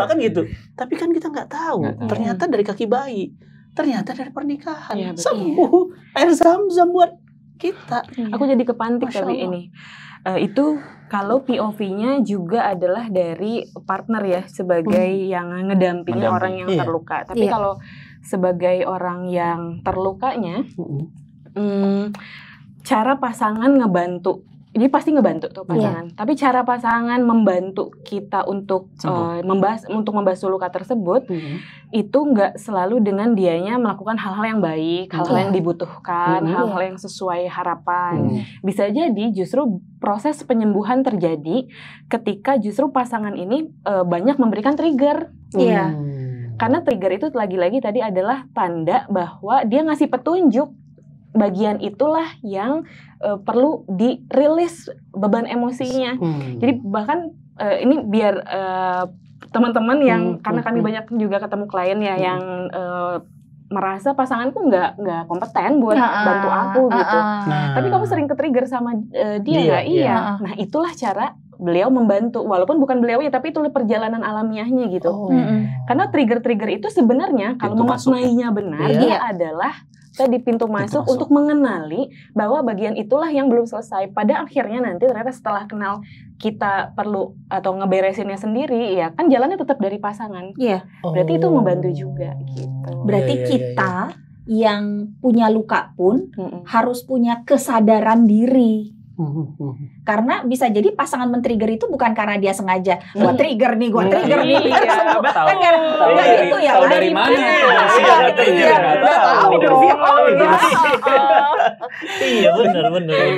kan gitu. Tapi kan kita nggak tahu. Ternyata dari kaki bayi. Ternyata dari pernikahan. Sembuh. Air zam-zam buat kita. Aku jadi kepantik kali ini. Itu kalau POV-nya juga adalah dari partner ya, sebagai yang ngedampingi orang yang terluka. Tapi kalau sebagai orang yang terlukanya, cara pasangan ngebantu Ini pasti ngebantu tuh pasangan. Tapi cara pasangan membantu kita untuk membasuh luka tersebut itu nggak selalu dengan dianya melakukan hal-hal yang baik, hal-hal yang dibutuhkan, hal-hal yang sesuai harapan. Bisa jadi justru proses penyembuhan terjadi ketika justru pasangan ini banyak memberikan trigger. Iya. Karena trigger itu lagi-lagi tadi adalah tanda bahwa dia ngasih petunjuk. Bagian itulah yang perlu dirilis beban emosinya. Jadi bahkan ini biar teman-teman yang karena kami banyak juga ketemu klien ya yang merasa pasanganku nggak kompeten buat bantu aku gitu. Tapi kamu sering ke-trigger sama dia nggak? Iya. Nah itulah cara beliau membantu, walaupun bukan beliau ya, tapi itu perjalanan alamiahnya gitu. Karena trigger-trigger itu sebenarnya kalau memaknainya benar, dia adalah di pintu masuk untuk mengenali bahwa bagian itulah yang belum selesai. Pada akhirnya nanti ternyata setelah kenal kita perlu atau ngeberesinnya sendiri, ya kan jalannya tetap dari pasangan. Iya. Berarti itu membantu juga gitu. Berarti kita yang punya luka pun harus punya kesadaran diri. Karena bisa jadi pasangan men-trigger itu bukan karena dia sengaja gua trigger nih. Tahu gitu ya. Tahu dari mana? Iya benar.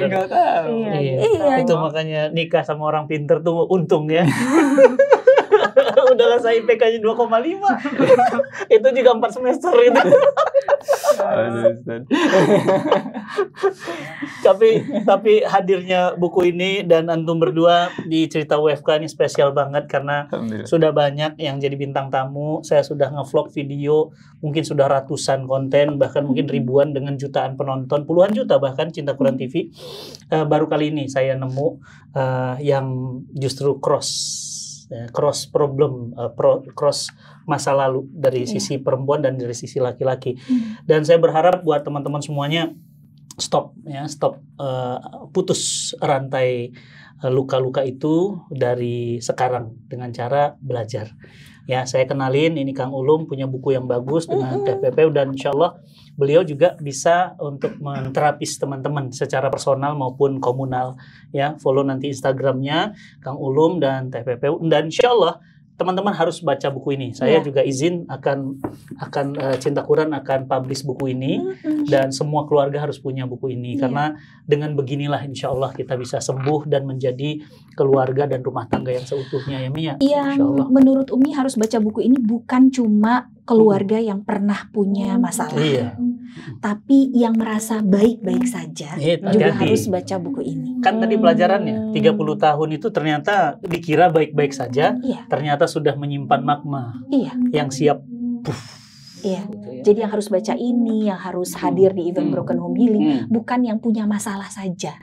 Enggak tahu. Iya. Itu makanya nikah sama orang pinter tuh untung ya. Udah saya IPK-nya 2,5. Itu juga 4 semester itu. Tapi hadirnya buku ini dan antum berdua di Cerita WFK ini spesial banget karena sudah banyak yang jadi bintang tamu. Saya sudah nge-vlog video, mungkin sudah ratusan konten, bahkan mungkin ribuan dengan jutaan penonton, puluhan juta bahkan Cinta Quran TV. Baru kali ini saya nemu yang justru cross problem, cross masa lalu dari sisi perempuan dan dari sisi laki-laki. Dan saya berharap buat teman-teman semuanya putus rantai luka-luka itu dari sekarang dengan cara belajar. Ya, saya kenalin ini Kang Ulum punya buku yang bagus dengan TPP dan insya Allah beliau juga bisa untuk menterapis teman-teman secara personal maupun komunal. Ya, follow nanti Instagramnya Kang Ulum dan TPP dan insya Allah teman-teman harus baca buku ini. Saya juga izin akan Cinta Quran akan publish buku ini dan semua keluarga harus punya buku ini karena dengan beginilah insya Allah kita bisa sembuh dan menjadi keluarga dan rumah tangga yang seutuhnya ya Mia. Yang menurut Umi harus baca buku ini bukan cuma keluarga yang pernah punya masalah, tapi yang merasa baik-baik saja juga harus baca buku ini. Kan tadi pelajarannya 30 tahun itu ternyata dikira baik-baik saja, ternyata sudah menyimpan magma yang siap. Jadi yang harus baca ini, yang harus hadir di event Broken Home Healing, bukan yang punya masalah saja,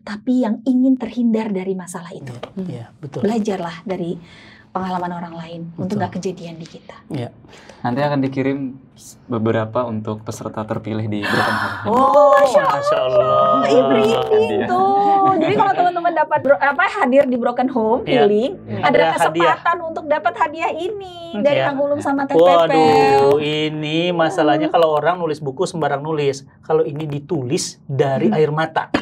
tapi yang ingin terhindar dari masalah itu. Betul. Belajarlah dari pengalaman orang lain untuk gak kejadian di kita. Nanti akan dikirim beberapa untuk peserta terpilih di Broken Home. Masya Allah. Ini tuh. Jadi kalau teman-teman dapat hadir di Broken Home Healing, ada kesempatan untuk dapat hadiah ini dari Kang Ulum sama TPP. Waduh, ini masalahnya kalau orang nulis buku sembarang nulis. Kalau ini ditulis dari air mata.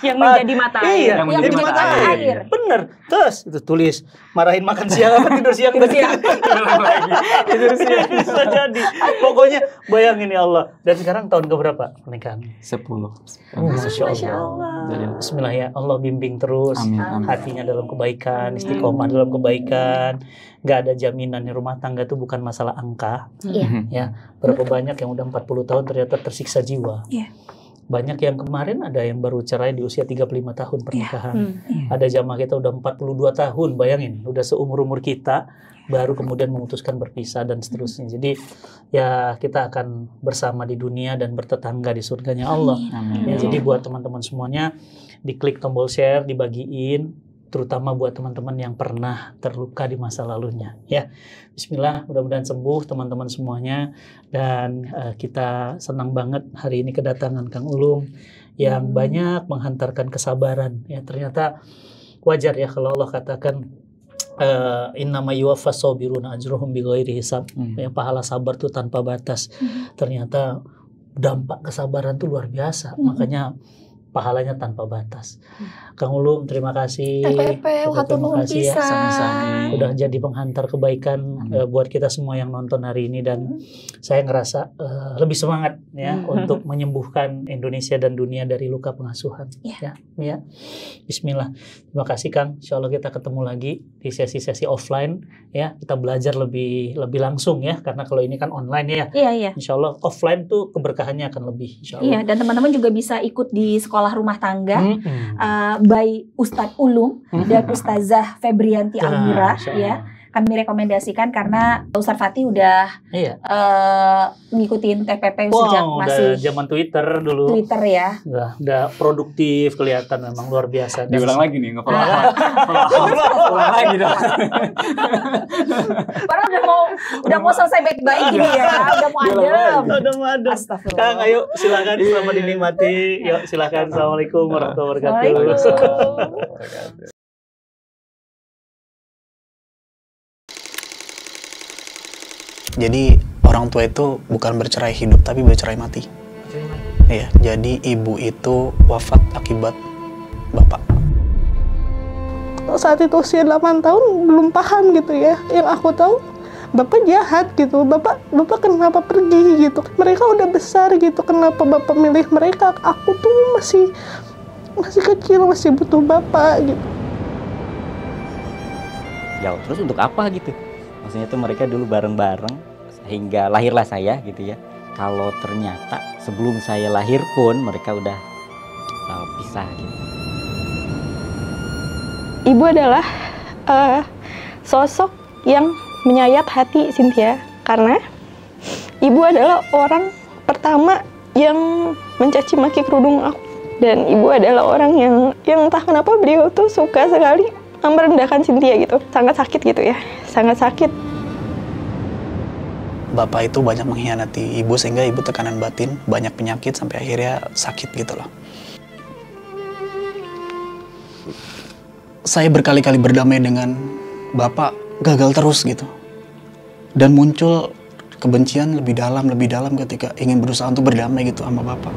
Yang menjadi mata air. Yang menjadi mata air. Bener. Terus itu tulis marahin makan siang apa tidur siang tadi. Tidur siang bisa jadi. Pokoknya bayangin ya Allah. Dan sekarang tahun keberapa pernikahan? 10. Masya Allah. Bismillah ya Allah bimbing terus. Hatinya dalam kebaikan, istiqomah dalam kebaikan. Gak ada jaminan rumah tangga itu bukan masalah angka. Ya, berapa banyak yang udah 40 tahun ternyata tersiksa jiwa. Banyak yang kemarin ada yang baru cerai di usia 35 tahun pernikahan. Ada jamaah kita udah 42 tahun, bayangin, udah seumur-umur kita baru kemudian memutuskan berpisah dan seterusnya. Jadi ya kita akan bersama di dunia dan bertetangga di surganya Allah. Ya, jadi buat teman-teman semuanya diklik tombol share, dibagiin, terutama buat teman-teman yang pernah terluka di masa lalunya. Ya, Bismillah, mudah-mudahan sembuh teman-teman semuanya dan kita senang banget hari ini kedatangan Kang Ulum yang banyak menghantarkan kesabaran. Ya, ternyata wajar ya kalau Allah katakan innama yuwaffas sabiruna ajruhum bighairi hisab. Ya, pahala sabar itu tanpa batas. Ternyata dampak kesabaran itu luar biasa. Makanya pahalanya tanpa batas. Kang Ulum, terima kasih. Terima kasih ya. Sama-sama. Udah jadi penghantar kebaikan buat kita semua yang nonton hari ini, dan saya ngerasa lebih semangat ya untuk menyembuhkan Indonesia dan dunia dari luka pengasuhan. Ya. Bismillah. Terima kasih Kang. Insya Allah kita ketemu lagi di sesi-sesi offline ya. Kita belajar lebih langsung ya, karena kalau ini kan online ya. Iya. Insya Allah offline tuh keberkahannya akan lebih. Insya Allah. Iya, dan teman-teman juga bisa ikut di sekolah rumah tangga by Ustadz Ulum dan Ustazah Febrianti Almira ya. Kami rekomendasikan karena Ustadz Fatih udah ngikutin TPP sejak masih zaman Twitter dulu. Twitter ya. Udah produktif, kelihatan memang luar biasa. Diulang lagi nih, nggak ulang lagi dong. Padahal udah mau selesai baik-baik gini ya, udah mau adem. Astagfirullah. Kang, ayo silakan selamat dinikmati. Yuk silakan. Assalamualaikum warahmatullahi wabarakatuh. Waalaikumsalam. Jadi orang tua itu bukan bercerai hidup tapi bercerai mati. Iya, jadi ibu itu wafat akibat bapak. Saat itu usia 8 tahun belum paham gitu ya. Yang aku tahu bapak jahat gitu. Bapak kenapa pergi gitu. Mereka udah besar gitu. Kenapa bapak milih mereka? Aku tuh masih kecil, masih butuh bapak gitu. Ya terus untuk apa gitu? Maksudnya tuh mereka dulu bareng-bareng hingga lahirlah saya gitu ya. Kalau ternyata sebelum saya lahir pun mereka udah pisah gitu. Ibu adalah sosok yang menyayat hati Cynthia karena ibu adalah orang pertama yang mencaci maki kerudung aku, dan ibu adalah orang yang entah kenapa beliau tuh suka sekali merendahkan Cynthia gitu. Sangat sakit gitu ya, sangat sakit. Bapak itu banyak mengkhianati ibu sehingga ibu tekanan batin, banyak penyakit sampai akhirnya sakit gitu loh. Saya berkali-kali berdamai dengan bapak, gagal terus gitu. Dan muncul kebencian lebih dalam ketika ingin berusaha untuk berdamai gitu sama bapak.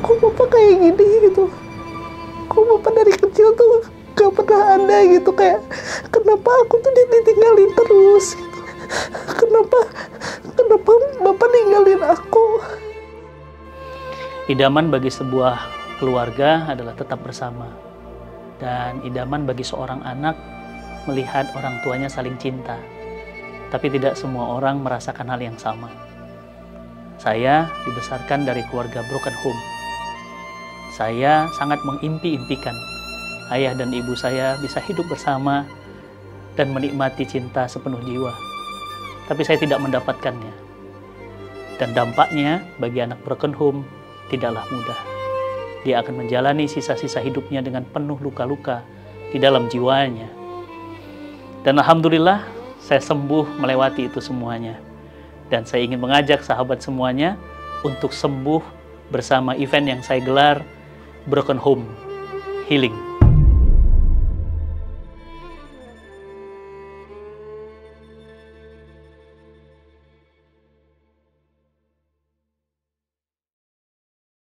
Kok bapak kayak gini gitu? Kok bapak dari kecil tuh gak pernah ada gitu, kayak kenapa aku tuh ditinggalin terus gitu. Kenapa bapak ninggalin aku? Idaman bagi sebuah keluarga adalah tetap bersama, dan idaman bagi seorang anak melihat orang tuanya saling cinta. Tapi tidak semua orang merasakan hal yang sama. Saya dibesarkan dari keluarga broken home. Saya sangat mengimpi-impikan ayah dan ibu saya bisa hidup bersama dan menikmati cinta sepenuh jiwa. Tapi saya tidak mendapatkannya. Dan dampaknya bagi anak broken home tidaklah mudah. Dia akan menjalani sisa-sisa hidupnya dengan penuh luka-luka di dalam jiwanya. Dan alhamdulillah saya sembuh melewati itu semuanya. Dan saya ingin mengajak sahabat semuanya untuk sembuh bersama event yang saya gelar Broken Home Healing.